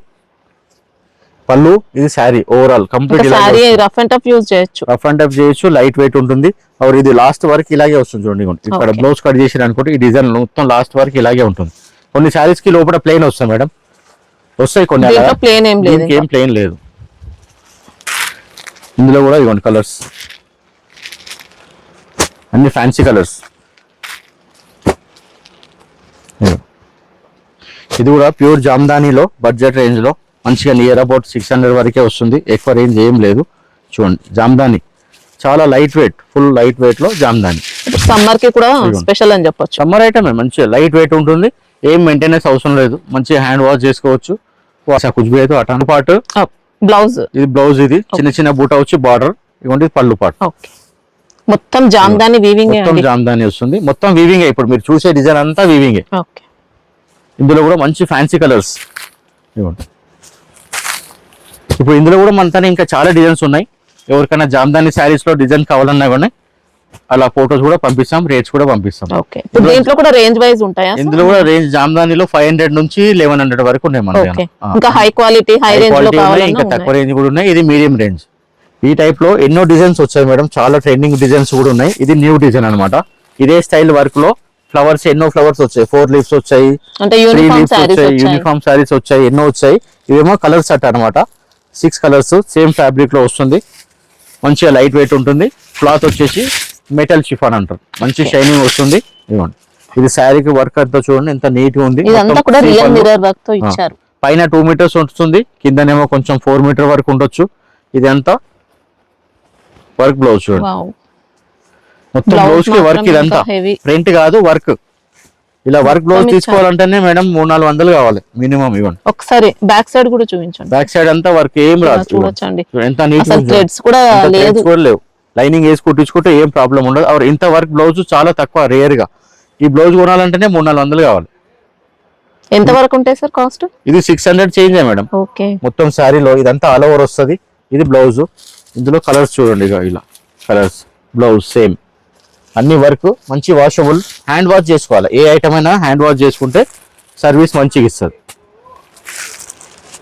పళ్ళు, ఇది sari overall complete rough and tough use చేయొచ్చు, రఫ్ అండ్ టఫ్ చేయొచ్చు, లైట్ వెయిట్ ఉంటుంది. और ఇది లాస్ట్ వరకు ఇలాగే వస్తుంది చూడండి. ఇక్కడ బ్లౌజ్ కట్ చేసి అనుకుంటే ఈ డిజైన్ మొత్తం లాస్ట్ వరకు ఇలాగే ఉంటుంది. కొన్ని శారీస్ కి లోపల ప్లెయిన్ వస్తాయి మేడం, వస్తాయి కొన్ని, ఏం ప్లెయిన్ లేదు. ఇందులో కూడా ఇవ్వండి కలర్స్, అన్ని ఫ్యాన్సీ కలర్స్. ఇది కూడా ప్యూర్ జామ్దానీలో బడ్జెట్ రేంజ్ లో మంచిగా నియర్ అబౌట్ 600 వరకే వస్తుంది, ఎక్కువ రేంజ్ ఏం లేదు. చూడండి జామ్దాని చాలా light weight, full light weight లో జామ్దాని. సమ్మర్ కి కూడా స్పెషల్ అని చెప్పొచ్చు. సమ్మర్ ఐటమ్ మంచిగా లైట్ వెయిట్ ఉంటుంది, ఏం మెయింటెనెన్స్ అవసరం లేదు, మంచిగా హ్యాండ్ వాష్ చేసుకోవచ్చు. కుచ్ అయితే అటాన్ పాటు బ్లౌజ్, ఇది బ్లౌజ్, ఇది చిన్న చిన్న బూట వచ్చి బార్డర్, ఇవ్వండి పళ్ళు పాటు. మొత్తం జామ్దాని వీవింగ్, మొత్తం జామ్దాని వస్తుంది, మొత్తం వీవింగ్. ఇప్పుడు మీరు చూసే డిజైన్ అంతా వీవింగ్. ఇందులో కూడా మంచి ఫ్యాన్సీ కలర్స్ ఇవ్వండి. ఇప్పుడు ఇందులో కూడా మనతోనే ఇంకా చాలా డిజైన్స్ ఉన్నాయి. ఎవరికైనా జామ్దాని శారీస్ లో డిజైన్ కావాలన్నా కూడా అలా ఫోటోస్ కూడా పంపిస్తాం, రేట్స్ కూడా పంపిస్తాం. దీంట్లో కూడా రేంజ్ వైజ్ ఉంటాయా? ఇందులో కూడా రేంజ్ జామ్దానిలో 500 నుంచి 1100 వరకు ఉన్నాయి మన దగ్గర. ఇంకా హై క్వాలిటీ, హై రేంజ్ లో కావాలన్నా ఇంకా తక్కువ రేంజ్ కూడా ఉన్నాయి. ఇది మీడియం రేంజ్. ఈ టైప్ లో ఎన్నో డిజైన్స్ వచ్చాయి మేడం, చాలా ట్రెండింగ్ డిజైన్స్ కూడా ఉన్నాయి. ఇది న్యూ డిజైన్ అన్నమాట. ఇదే స్టైల్ వర్క్ లో ఫ్లవర్స్, ఎన్నో ఫ్లవర్స్ వచ్చాయి, 4 లీవ్స్ వచ్చాయి, 3 లీవ్స్ వచ్చాయి, యూనిఫామ్ శారీస్ వచ్చాయి, ఎన్నో వచ్చాయి. ఇవేమో కలర్ సెట్ అన్నమాట, 6 కలర్స్ సేమ్ ఫ్యాబ్రిక్ లో వస్తుంది, మంచిగా లైట్ వెయిట్ ఉంటుంది. క్లాత్ వచ్చేసి మెటల్ షిఫాన్ అంటారు, మంచి షైనింగ్ వస్తుంది. ఇవ్వండి, ఇది శారీకి వర్క్ అంతా చూడండి ఎంత నీట్ గా ఉంది. పైన 2 మీటర్స్ వస్తుంది, కిందనేమో కొంచెం 4 మీటర్ వరకు ఉండొచ్చు. ఇది అంతా వర్క్ బ్లౌజ్ చూడండి, మొత్తం బ్లౌజ్ కి వర్క్. ఇదంతా ప్రింట్ కాదు, వర్క్. ఇలా వర్క్ బ్లౌజ్ తీసుకోవాలంటేనే మేడం 300-400 కావాలి మినిమం. ఇవ్వండి, ఒకసారి బ్యాక్ సైడ్ కూడా చూపించండి. బ్యాక్ సైడ్ అంతా వర్క్ ఏం రాదు, చూడండి ఎంత నీట్ కూడా లేవు. లైనింగ్ వేసి కుట్టించుకుంటే ఏం ప్రాబ్లం ఉండదు. और ఇంత వర్క్ బ్లౌజ్ చాలా తక్కువ, రేర్ గా. ఈ బ్లౌజ్ కొనాలంటేనే 300-400 కావాలి. ఎంత వరకు ఉంటాయి సార్ కాస్ట్? ఇది 600 చేంజ్ మేడం. మొత్తం శారీలో ఇదంతా ఆల్ ఓవర్ వస్తుంది. ఇది బ్లౌజ్, ఇందులో కలర్స్ చూడండి, ఇలా కలర్స్. బ్లౌజ్ సేమ్, అన్ని వర్క్, మంచి వాషబుల్. హ్యాండ్ వాష్ చేసుకోవాలి, ఏ ఐటమ్ అయినా హ్యాండ్ వాష్ చేసుకుంటే సర్వీస్ మంచిగా ఇస్తుంది.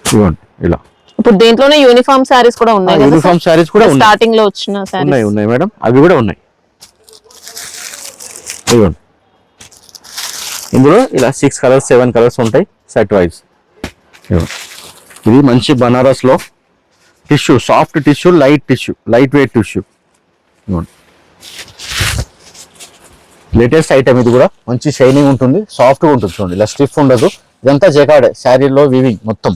చూడండి ఇలా. ఇప్పుడు దీంట్లోనే యూనిఫామ్ శారీస్ కూడా ఉన్నాయి, యూనిఫామ్ శారీస్ కూడా స్టార్టింగ్ లో వచ్చిన ఉన్నాయి మేడం, అవి కూడా ఉన్నాయి. ఇవ్వండి, ఇందులో ఇలా 6 కలర్స్ 7 కలర్స్ ఉంటాయి సెట్ వైజ్. ఇది మంచి బనారస్ లో tissue, soft tissue, light tissue, light weight tissue. Latest item, ఇది కూడా మంచి షైనింగ్ ఉంటుంది, సాఫ్ట్ గా ఉంటుంది చూడండి, ఇలా స్టిఫ్ ఉండదు. ఇదంతా జకాడే, శారీలో వీవింగ్ మొత్తం.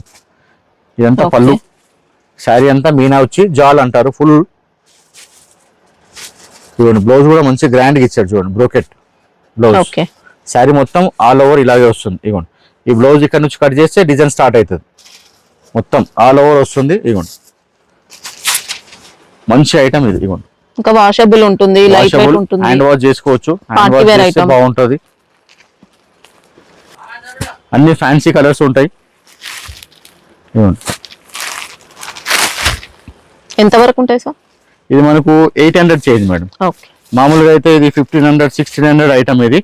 ఇదంతా పళ్ళు, శారీ అంతా మీనా వచ్చి జాల్ అంటారు ఫుల్. చూడండి, బ్లౌజ్ కూడా మంచి గ్రాండ్ గా ఇచ్చాడు చూడండి, బ్రోకెట్ బ్లౌజ్. శారీ మొత్తం ఆల్ ఓవర్ ఇలాగే వస్తుంది. ఇవ్వండి, ఈ బ్లౌజ్ ఇక్కడ నుంచి కట్ చేస్తే డిజైన్ స్టార్ట్ అవుతుంది, మొత్తం ఆల్ ఓవర్ వస్తుంది. ఇవ్వండి, మంచి ఐటమ్ ఇది. ఇవ్వండి, ఇంకా వాషబుల్ ఉంటుంది, లైట్ వెయిట్ ఉంటుంది, హ్యాండ్ వాష్ చేసుకోవచ్చు, హ్యాండ్ వాష్ చేస్తే బాగుంటది. అన్ని ఫ్యాన్సీ కలర్స్ ఉంటాయి. ఎంత వరకు ఉంటాయి సార్? ఇది మనకు 800 చేంజ్ మేడం. మామూలుగా అయితే ఇది 1500-1600 ఐటమ్. ఇది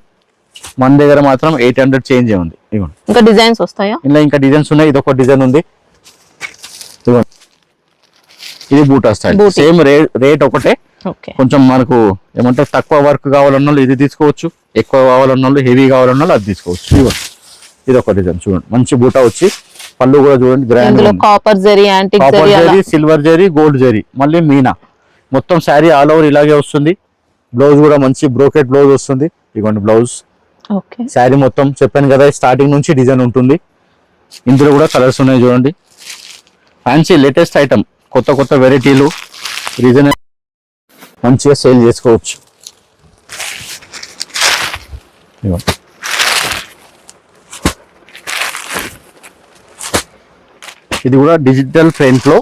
మన దగ్గర మాత్రం 800 చేంజ్ ఉంది. ఇవ్వండి, ఇంకా డిజైన్స్ వస్తాయా? ఇలా ఇంకా డిజైన్స్ ఉన్నాయి. ఇది ఒక డిజైన్ ఉంది. ఇవ్వండి, ఇది బూటా స్టైల్, సేమ్ రేట్ ఒకటే. కొంచెం మనకు ఏమంటారు, తక్కువ వర్క్ కావాలన్న ఇది తీసుకోవచ్చు, ఎక్కువ కావాలన్న హెవీ కావాలన్న అది తీసుకోవచ్చు. ఇవ్వండి, ఇది ఒక డిజైన్ చూడండి, మంచి బూటా వచ్చి పళ్ళు కూడా చూడండి గ్రాండ్, ఇందులో copper zari, antique copper zari అలా. జరీ, సిల్వర్ జరీ, గోల్డ్ జరీ, మళ్ళీ మీనా. మొత్తం శారీ ఆల్ ఓవర్ ఇలాగే వస్తుంది. బ్లౌజ్ కూడా మంచి బ్రోకెట్ బ్లౌజ్ వస్తుంది. ఇదిగోండి బ్లౌజ్. ఓకే, శారీ మొత్తం చెప్పాను కదా స్టార్టింగ్ నుంచి డిజైన్ ఉంటుంది. ఇందులో కూడా కలర్స్ ఉన్నాయి చూడండి. ఫ్యాన్సీ లేటెస్ట్ ఐటమ్, కొత్త కొత్త వెరైటీలు, రీజన్ మంచిగా సేల్ చేసుకోవచ్చు. ఇదిగోండి. ఇది కూడా డిజిటల్ ప్రింట్ లో,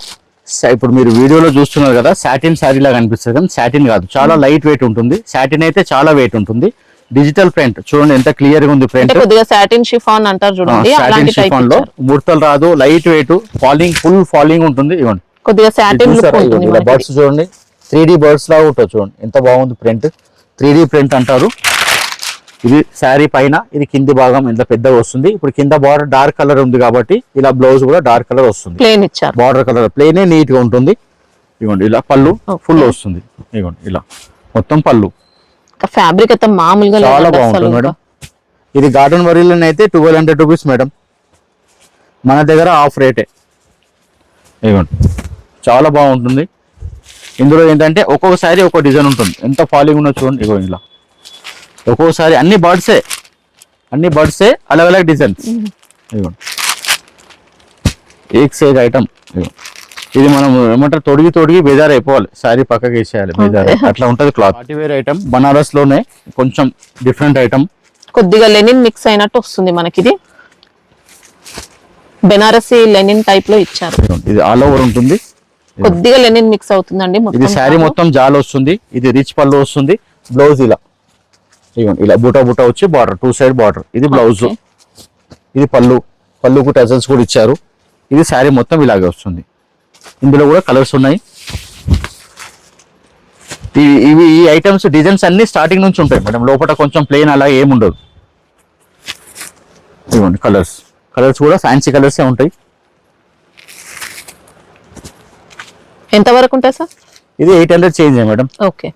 ఇప్పుడు మీరు వీడియోలో చూస్తున్నారు కదా సాటిన్ శారీ లాగా అనిపిస్తుంది కానీ సాటిన్ కాదు, చాలా లైట్ వెయిట్ ఉంటుంది. సాటిన్ అయితే చాలా వెయిట్ ఉంటుంది. డిజిటల్ ప్రింట్ చూడండి ఎంత క్లియర్ గా ఉంది. ప్రింట్ కొద్దిగా సాటిన్ షిఫాన్ అంటారు చూడండి, సాటిన్ షిఫాన్ లో ముడతలు రాదు, light weight, falling full falling ఉంటుంది. ఇవ్వండి కొద్దిగా సాటిన్ లుక్ ఉంటుంది. బర్డ్స్ చూడండి 3D బర్డ్స్ లాగా ఉంటుంది చూడండి ఎంత బాగుంది ప్రింట్. 3D ప్రింట్ అంటారు. ఇది శారీ పైన, ఇది కింది భాగం ఎంత పెద్దగా వస్తుంది. ఇప్పుడు కింద బార్డర్ డార్క్ కలర్ ఉంది కాబట్టి ఇలా బ్లౌజ్ కూడా డార్క్ కలర్ వస్తుంది. ప్లేన్ ఇచ్చారు, బార్డర్ కలర్ ప్లేనే నీట్ గా ఉంటుంది. ఇవ్వండి ఇలా పళ్ళు ఫుల్ వస్తుంది. ఇవ్వండి ఇలా మొత్తం పళ్ళు. ఫ్యాబ్రిక్ అయితే మామూలుగా చాలా బాగుంటుంది మేడం. ఇది గార్డెన్ వరీలో అయితే 1200 రూపీస్ మేడం, మన దగ్గర ఆఫ్ రేటే. ఇవ్వండి చాలా బాగుంటుంది. ఇందులో ఏంటంటే ఒక్కొక్కసారి ఒక్కో డిజైన్ ఉంటుంది. ఎంత ఫాలింగ్ ఉన్నో చూడండి. ఇవ్వండి ఇలా ఒక్కొక్కసారి అన్ని బర్డ్సే अलग अलग డిజైన్స్. ఇవ్వండి ఏక్ సేక్ ఐటమ్. ఇది మనం ఏమంటారు తొడిగి బేజార్ అయిపోవాలి, శారీ పక్కకి వేసేయాలి బేజార్, అట్లా ఉంటుంది cloth. Party wear item, Banaras లోనే కొంచెం డిఫరెంట్ ఐటమ్, కొద్దిగా లెనిన్ మిక్స్ అయినట్టు వస్తుంది మనకి. ఇది బెనారసి లెనిన్ టైప్ లో ఇచ్చారు. ఇది ఆల్ ఓవర్ ఉంటుంది, కొద్దిగా లెనిన్ మిక్స్ అవుతుందండి. ఇది శారీ మొత్తం జాల్ వస్తుంది. ఇది రిచ్ పళ్ళు వస్తుంది. బ్లౌజ్ ఇలా ఇవ్వండి ఇలా బూటా వచ్చి బార్డర్, 2 సైడ్ బార్డర్. ఇది బ్లౌజ్, ఇది పళ్ళుకు టజల్స్ కూడా ఇచ్చారు. ఇది శారీ మొత్తం ఇలాగే వస్తుంది. ఇందులో కూడా కలర్స్ ఉన్నాయి. ఈ ఐటమ్స్ డిజైన్స్ అన్ని స్టార్టింగ్ నుంచి ఉంటాయి మేడం, లోపల కొంచెం ప్లెయిన్ అలా ఏముండదు. ఇవ్వండి కలర్స్ కూడా ఫ్యాన్సీ కలర్సే ఉంటాయి. ఎంత వరకు ఉంటాయి సార్? ఇది 800 చేంజ్ మేడం. ఓకే,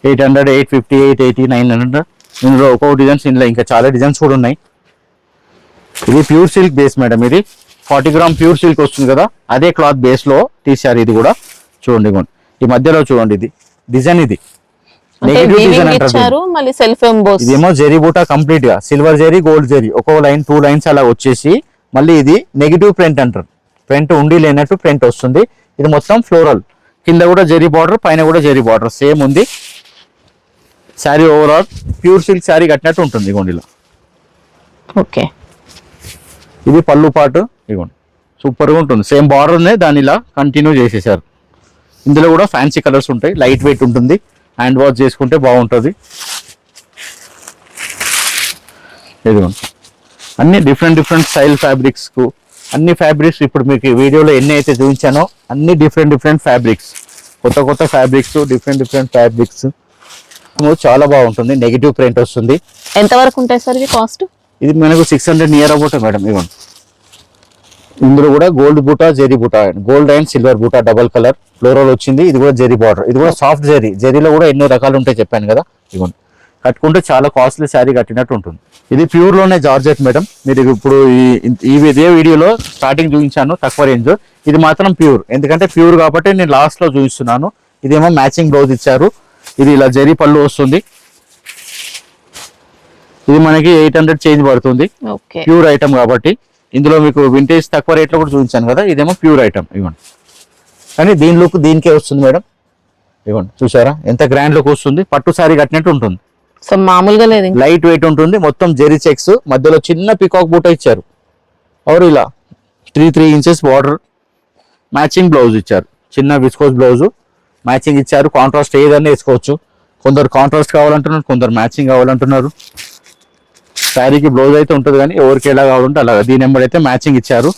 800, 850, 880, 900. ఇందులో ఒక్కొక్క డిజైన్స్, ఇందులో ఇంకా చాలా డిజైన్స్ కూడా ఉన్నాయి. ఇది ప్యూర్ సిల్క్ బేస్ మేడం. ఇది 40 గ్రామ్ ప్యూర్ సిల్క్ వస్తుంది కదా, అదే క్లాత్ బేస్ లో తీశారు. ఇది కూడా చూడండి, ఈ మధ్యలో చూడండి ఇది డిజైన్, ఇది నెగటివ్ డిజైన్ అంటారు. మళ్ళీ సెల్ఫ్ ఎంబోస్. ఇదేమో జరీ బూటా కంప్లీట్ గా సిల్వర్ జరీ, గోల్డ్ జరీ, ఒక్కో లైన్ 2 లైన్స్ అలా వచ్చేసి మళ్ళీ ఇది నెగటివ్ ప్రింట్ అంటారు. ప్రింట్ ఉండి లేనట్టు ప్రింట్ వస్తుంది. ఇది మొత్తం ఫ్లోరల్, కింద కూడా జరీ బార్డర్, పైన కూడా జరీ బార్డర్ సేమ్ ఉంది. Sari overall pure silk sari కట్టినట్టు ఉంటుంది. ఇగోండి ఇలా. ఓకే, ఇది పళ్ళు పాటు. ఇగోండి సూపర్ గా ఉంటుంది. సేమ్ బార్డర్ నే దాని ఇలా కంటిన్యూ చేసేసారు. ఇందులో కూడా ఫ్యాన్సీ కలర్స్ ఉంటాయి. లైట్ వెయిట్ ఉంటుంది. హ్యాండ్ వాష్ చేసుకుంటే బాగుంటుంది. ఇదిగోండి అన్ని డిఫరెంట్ స్టైల్ ఫ్యాబ్రిక్స్ కు, అన్ని ఫ్యాబ్రిక్స్ ఇప్పుడు మీకు వీడియోలో ఎన్ని అయితే చూపించానో అన్ని డిఫరెంట్ ఫ్యాబ్రిక్స్, కొత్త ఫ్యాబ్రిక్స్, డిఫరెంట్ ఫ్యాబ్రిక్స్. చాలా బాగుంటుంది. నెగిటివ్ ప్రింట్ వస్తుంది. ఎంత వరకు ఉంటాయి సార్ ఇది కాస్ట్? ఇది మనకు 600 నియర్ అబౌట్ మేడం. ఇవ్వండి ఇందులో కూడా గోల్డ్ బూటా, జెరీ బూటా, గోల్డ్ అండ్ సిల్వర్ బూటా డబల్ కలర్ ఫ్లోరల్ వచ్చింది. ఇది కూడా జెరీ బార్డర్. ఇది కూడా సాఫ్ట్ జెరీలో కూడా ఎన్నో రకాలు ఉంటాయి చెప్పాను కదా. ఇవ్వండి కట్టుకుంటే చాలా కాస్ట్లీ శారీ కట్టినట్టు ఉంటుంది. ఇది ప్యూర్ లోనే జార్జెట్ మేడం. మీరు ఇప్పుడు ఇదే వీడియోలో స్టార్టింగ్ చూపించాను తక్కువ రేంజ్. ఇది మాత్రం ప్యూర్, ఎందుకంటే ప్యూర్ కాబట్టి నేను లాస్ట్ లో చూపిస్తున్నాను. ఇదేమో మ్యాచింగ్ బ్లౌజ్ ఇచ్చారు. ఇది ఇలా జరీ పళ్ళు వస్తుంది. ఇది మనకి 800 చేంజ్ పడుతుంది. ప్యూర్ ఐటమ్ కాబట్టి. ఇందులో మీకు వింటేజ్ తక్కువ రేట్లో కూడా చూపించాను కదా, ఇదేమో ప్యూర్ ఐటమ్. ఇవ్వండి కానీ దీని లుక్ దీనికే వస్తుంది మేడం. ఇవ్వండి చూసారా ఎంత గ్రాండ్ లుక్ వస్తుంది. పట్టు శారీ కట్టినట్టు ఉంటుంది. సో మామూలుగా లేదు, లైట్ వెయిట్ ఉంటుంది. మొత్తం జెరీ చెక్స్, మధ్యలో చిన్న పికాక్ బూట ఇచ్చారు. और ఇలా 3 ఇంచెస్ బార్డర్, మ్యాచింగ్ బ్లౌజ్ ఇచ్చారు. చిన్న విస్కోస్ బ్లౌజ్ మ్యాచింగ్ ఇచ్చారు. కాంట్రాస్ట్ ఏదన్నా వేసుకోవచ్చు. కొందరు కాంట్రాస్ట్ కావాలంటున్నారు, కొందరు మ్యాచింగ్ కావాలంటున్నారు. శారీకి బ్లౌజ్ అయితే ఉంటుంది కానీ ఎవరికి ఎలా కావాలంటే అలా. దీని నెంబర్ అయితే మ్యాచింగ్ ఇచ్చారు.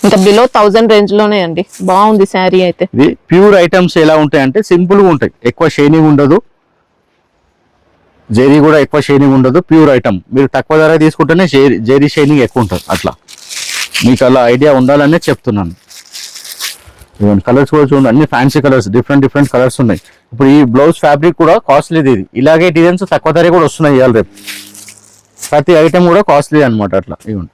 ఇంకా బిలో 1000 రేంజ్ లోనే అండి. బాగుంది శారీ అయితే. ఇది ప్యూర్ ఐటమ్స్ ఎలా ఉంటాయంటే సింపుల్ గా ఉంటాయి, ఎక్కువ షైనింగ్ ఉండదు. జెరీ కూడా ఎక్కువ షైనింగ్ ఉండదు. Pure item. మీరు తక్కువ ధర తీసుకుంటేనే జెరీ షైనింగ్ ఎక్కువ ఉంటుంది. అట్లా మీకు అలా ఐడియా ఉండాలనే చెప్తున్నాను. ఇవన్నీ కలర్స్ కూడా చూడండి, అన్ని ఫ్యాన్సీ కలర్స్, డిఫరెంట్ కలర్స్ ఉన్నాయి. ఇప్పుడు ఈ బ్లౌజ్ ఫ్యాబ్రిక్ కూడా కాస్ట్లీది. ఇది ఇలాగే డిజైన్స్ తక్కువ ధర కూడా వస్తున్నాయి ఇవాళ రేపు. ప్రతి ఐటమ్ కూడా కాస్ట్లీ అన్నమాట అట్లా ఇవ్వండి.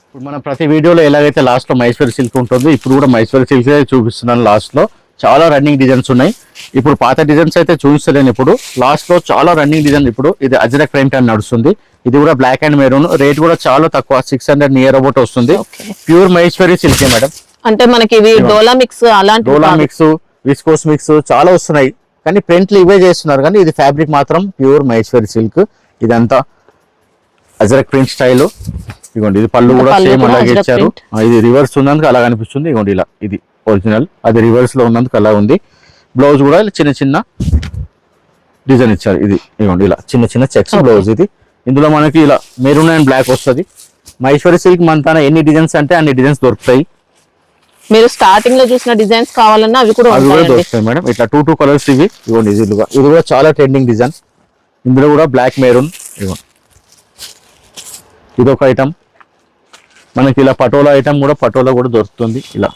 ఇప్పుడు మనం ప్రతి వీడియోలో ఎలాగైతే లాస్ట్ లో మైసూర్ సిల్క్ ఉంటుందో ఇప్పుడు కూడా మైసూర్ సిల్క్ చూపిస్తున్నాను. లాస్ట్ లో చాలా రన్నింగ్ డిజైన్స్ ఉన్నాయి. ఇప్పుడు పాత డిజైన్స్ అయితే చూపిస్తలేను. ఇప్పుడు లాస్ట్ లో చాలా రన్నింగ్ డిజైన్. ఇప్పుడు ఇది అజ్రక్ ప్రింట్ అని నడుస్తుంది. ఇది కూడా బ్లాక్ అండ్ మెరూన్. రేట్ కూడా చాలా తక్కువ, 600 నియర్ అబౌట్ వస్తుంది. Pure Mysuri silk madam. అంటే మనకి ఇవి డోలా మిక్స్ అలాంటి డోలా మిక్స్, విస్కోస్ మిక్స్ చాలా వస్తున్నాయి, కానీ ప్రింట్లు ఇవే చేస్తున్నారు. కానీ ఇది ఫ్యాబ్రిక్ మాత్రం ప్యూర్ మైసూరీ సిల్క్. ఇదంతా అజ్రక్ ప్రింట్ స్టైల్. ఇగోండి ఇది పళ్ళు కూడా సేమ్ అలాగే ఇచ్చారు. ఇది రివర్స్ ఉన్నందుకు అలా కనిపిస్తుంది. ఇగోండి ఇలా ఇది ఒరిజినల్, అది రివర్స్ లో ఉన్నందుకు అలా ఉంది. బ్లౌజ్ కూడా చిన్న చిన్న డిజైన్ ఇచ్చారు. ఇది ఇగోండి ఇలా చిన్న చిన్న చెక్స్ బ్లౌజ్. ఇది ఇందులో మనకి ఇలా మెరూన్ అండ్ బ్లాక్ వస్తుంది. మైసూరీ సిల్క్ మనతాన ఎన్ని డిజైన్స్ అంటే అన్ని డిజైన్స్ దొరుకుతాయి. మీరు స్టార్టింగ్ లో చూసిన డిజైన్స్ కావాలన్నా అవి కూడా దొరుకుతాయి మేడం. ఇట్లా టూ కలర్స్ ఇవి. ఇవ్వండి ఇది కూడా చాలా ట్రెండింగ్ డిజైన్. ఇందులో కూడా బ్లాక్ మెరూన్. ఇవ్వండి ఇదొక ఐటమ్. మనకి ఇలా పటోలా ఐటమ్ కూడా పటోలా కూడా దొరుకుతుంది. ఇలా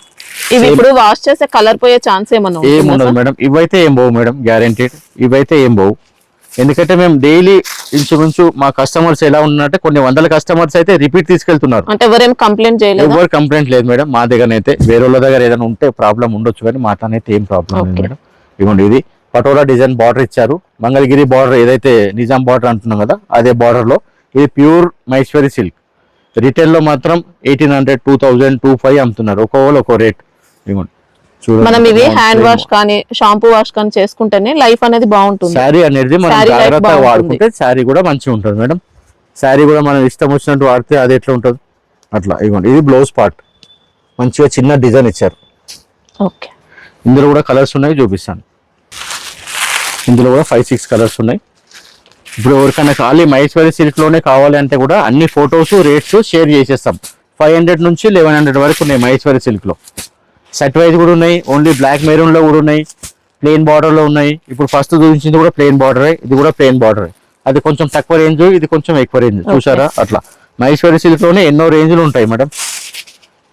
ఇవి ఇప్పుడు వాష్ చేసే కలర్ పోయే ఛాన్స్ ఏముండదు మేడం. ఇవైతే ఏం పోవు మేడం, గ్యారెంటీడ్. ఇవైతే ఏం పోవు. ఎందుకంటే మేము డైలీ ఇంచుమించు మా కస్టమర్స్ ఎలా ఉన్నట్టే కొన్ని వందల కస్టమర్స్ అయితే రిపీట్ తీసుకెళ్తున్నారు. అంటే ఎవరేం కంప్లైంట్ చేయలేదు? ఎవరు కంప్లైంట్ లేదు మేడం. మా దగ్గర అయితే వేరే వాళ్ళ దగ్గర ఏదైనా ఉంటే ప్రాబ్లం ఉండొచ్చు, కానీ మా అయితే ఏం ప్రాబ్లం లేదు మేడం. ఇవ్వండి ఇది పటోలా డిజైన్ బార్డర్ ఇచ్చారు. మంగళగిరి బార్డర్ ఏదైతే నిజాం బార్డర్ అంటున్నాం కదా, అదే బార్డర్ లో ఇది ప్యూర్ మైసూరీ సిల్క్. రిటైల్ లో మాత్రం 1800, 2000, 2500 అమ్ముతున్నారు. ఒక్కో రేట్. ఇవ్వండి మనం ఇవి హ్యాండ్ వాష్ కానీ షాంపూ వాష్ కానీ చేసుకుంటేనే లైఫ్ అనేది బాగుంటుంది. శారీ అనేది మనం జాగ్రత్తగా వాడుకుంటే శారీ కూడా మంచిగా ఉంటుంది మేడం. శారీ కూడా మనం ఇష్టం వచ్చినట్టు వాడితే అది ఎట్లా ఉంటుంది అట్లా. ఇవ్వండి ఇది బ్లౌజ్ పార్ట్. మంచిగా చిన్న డిజైన్ ఇచ్చారు. ఓకే, ఇందులో కూడా కలర్స్ ఉన్నాయి, చూపిస్తాను. ఇందులో కూడా 5-6 కలర్స్ ఉన్నాయి. ఇప్పుడు ఎవరికైనా ఖాళీ మైసూరీ సిల్క్ లోనే కావాలి అంటే కూడా అన్ని ఫొటోస్ రేట్స్ షేర్ చేసేస్తాం. 500 నుంచి 1100 వరకు ఉన్నాయి మైసూరీ సిల్క్ లో. సెట్ వైజ్ కూడా ఉన్నాయి, ఓన్లీ బ్లాక్ మెరూన్ లో కూడా ఉన్నాయి, ప్లెయిన్ బార్డర్ లో ఉన్నాయి. ఇప్పుడు ఫస్ట్ చూపించింది కూడా ప్లెయిన్ బార్డర్, ఇది కూడా ప్లెయిన్ బార్డర్. అది కొంచెం తక్కువ రేంజ్, ఇది కొంచెం ఎక్కువ రేంజ్. చూసారా అట్లా. మైసూరీ సిల్క్ లోనే ఎన్నో రేంజ్లు ఉంటాయి మేడం.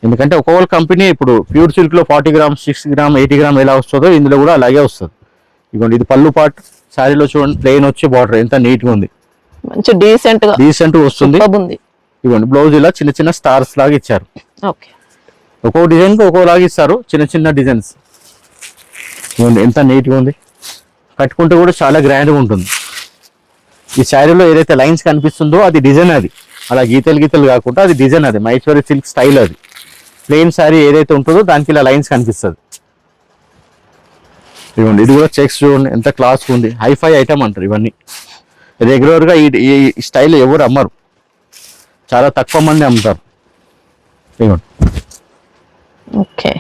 ఎందుకంటే ఒక్కొక్క కంపెనీ ఇప్పుడు ప్యూర్ సిల్క్ లో 40 గ్రామ్స్, 60 గ్రామ్, 80 గ్రామ్ ఎలా వస్తుందో ఇందులో కూడా అలాగే వస్తుంది. ఇదిగోండి ఇది పళ్ళు పార్ట్. శారీలో చూడండి ప్లెయిన్ వచ్చి బార్డర్ ఎంత నీట్ గా ఉంది, మంచి డీసెంట్ వస్తుంది. ఇదిగోండి బ్లౌజ్ ఇలా చిన్న చిన్న స్టార్స్ లాగా ఇచ్చారు. ఓకే, ఒక్కో డిజైన్ కి ఒక్కోలాగా ఇస్తారు, చిన్న చిన్న డిజైన్స్. ఎంత నీట్ గా ఉంది. కట్టుకుంటే కూడా చాలా గ్రాండ్ గా ఉంటుంది. ఈ శారీలో ఏదైతే లైన్స్ కనిపిస్తుందో అది డిజైన్. అది అలా గీతలు కాకుండా అది డిజైన్. అది మైసూరీ సిల్క్ స్టైల్. అది ప్లెయిన్ శారీ ఏదైతే ఉంటుందో దానికి ఇలా లైన్స్ కనిపిస్తుంది. ఇవ్వండి ఇది కూడా చెక్స్ చూడండి ఎంత క్లాస్ ఉంది. హైఫై ఐటమ్ అంటారు ఇవన్నీ. రెగ్యులర్ గా ఈ స్టైల్ ఎవరు అమ్మరు, చాలా తక్కువ మంది అమ్ముతారు. ఇవ్వండి ఓకే,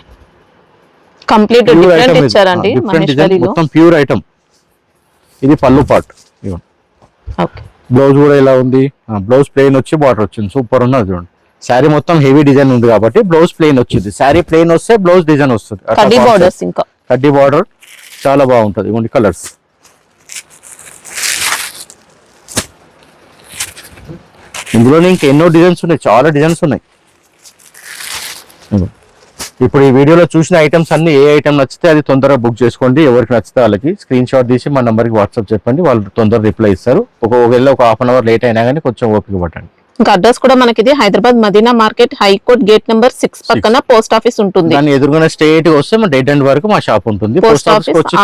కంప్లీట్ డిఫరెంట్ ఇచ్చారండి. మొత్తం ప్యూర్ ఐటమ్. ఇది పళ్ళు పార్ట్. ఇవ్వండి ఓకే, బ్లౌజ్ కూడా ఇలా ఉంది. బ్లౌజ్ ప్లెయిన్ వచ్చి బార్డర్ వచ్చింది, సూపర్ ఉన్నది. చూడండి శారీ మొత్తం హెవీ డిజైన్ ఉంది కాబట్టి బ్లౌజ్ ప్లెయిన్ వచ్చింది. శారీ ప్లెయిన్ వస్తే బ్లౌజ్ డిజైన్ వస్తుంది. కడ్డీ బార్డర్ చాలా బాగుంటుంది. ఇవ్వండి కలర్స్. ఇందులోనే ఇంకా ఎన్నో డిజైన్స్ ఉన్నాయి, చాలా డిజైన్స్ ఉన్నాయి. ఇప్పుడు ఈ వీడియోలో చూసిన ఐటమ్స్ అన్ని ఏ ఐటమ్ నచ్చితే అది తొందరగా బుక్ చేసుకోండి. ఎవరికి నచ్చితే వాళ్ళకి స్క్రీన్ షాట్ తీసి మా నంబర్కి వాట్సాప్ చెప్పండి, వాళ్ళు తొందరగా రిప్లై ఇస్తారు. ఒకవేళ ఒక హాఫ్ అన్ అవర్ లేట్ అయినా కానీ కొంచెం ఓపిక పట్టండి. ఇంకా అడ్రస్ కూడా మనకి ఇది Hyderabad Madina market, high court gate number 6 పక్కన పోస్ట్ ఆఫీస్ ఉంటుంది. దాన్ని ఎదురుగానే స్ట్రైట్ గా వస్తే మా డెడ్ ఎండ్ వరకు మా షాప్ ఉంటుంది. పోస్ట్ ఆఫీస్ వచ్చి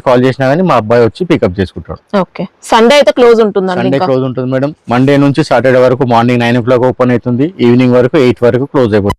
కాల్ చేసినా కానీ మా అబ్బాయి వచ్చి పికప్ చేసుకుంటాడు. ఓకే, సండే అయితే క్లోజ్ ఉంటుంది. సండే క్లోజ్ ఉంటుంది మేడం. మండే నుంచి సాటర్డే వరకు మార్నింగ్ 9 o'clock ఓపెన్ అవుతుంది, ఈవినింగ్ వరకు 8 వరకు క్లోజ్ అయిపోతుంది.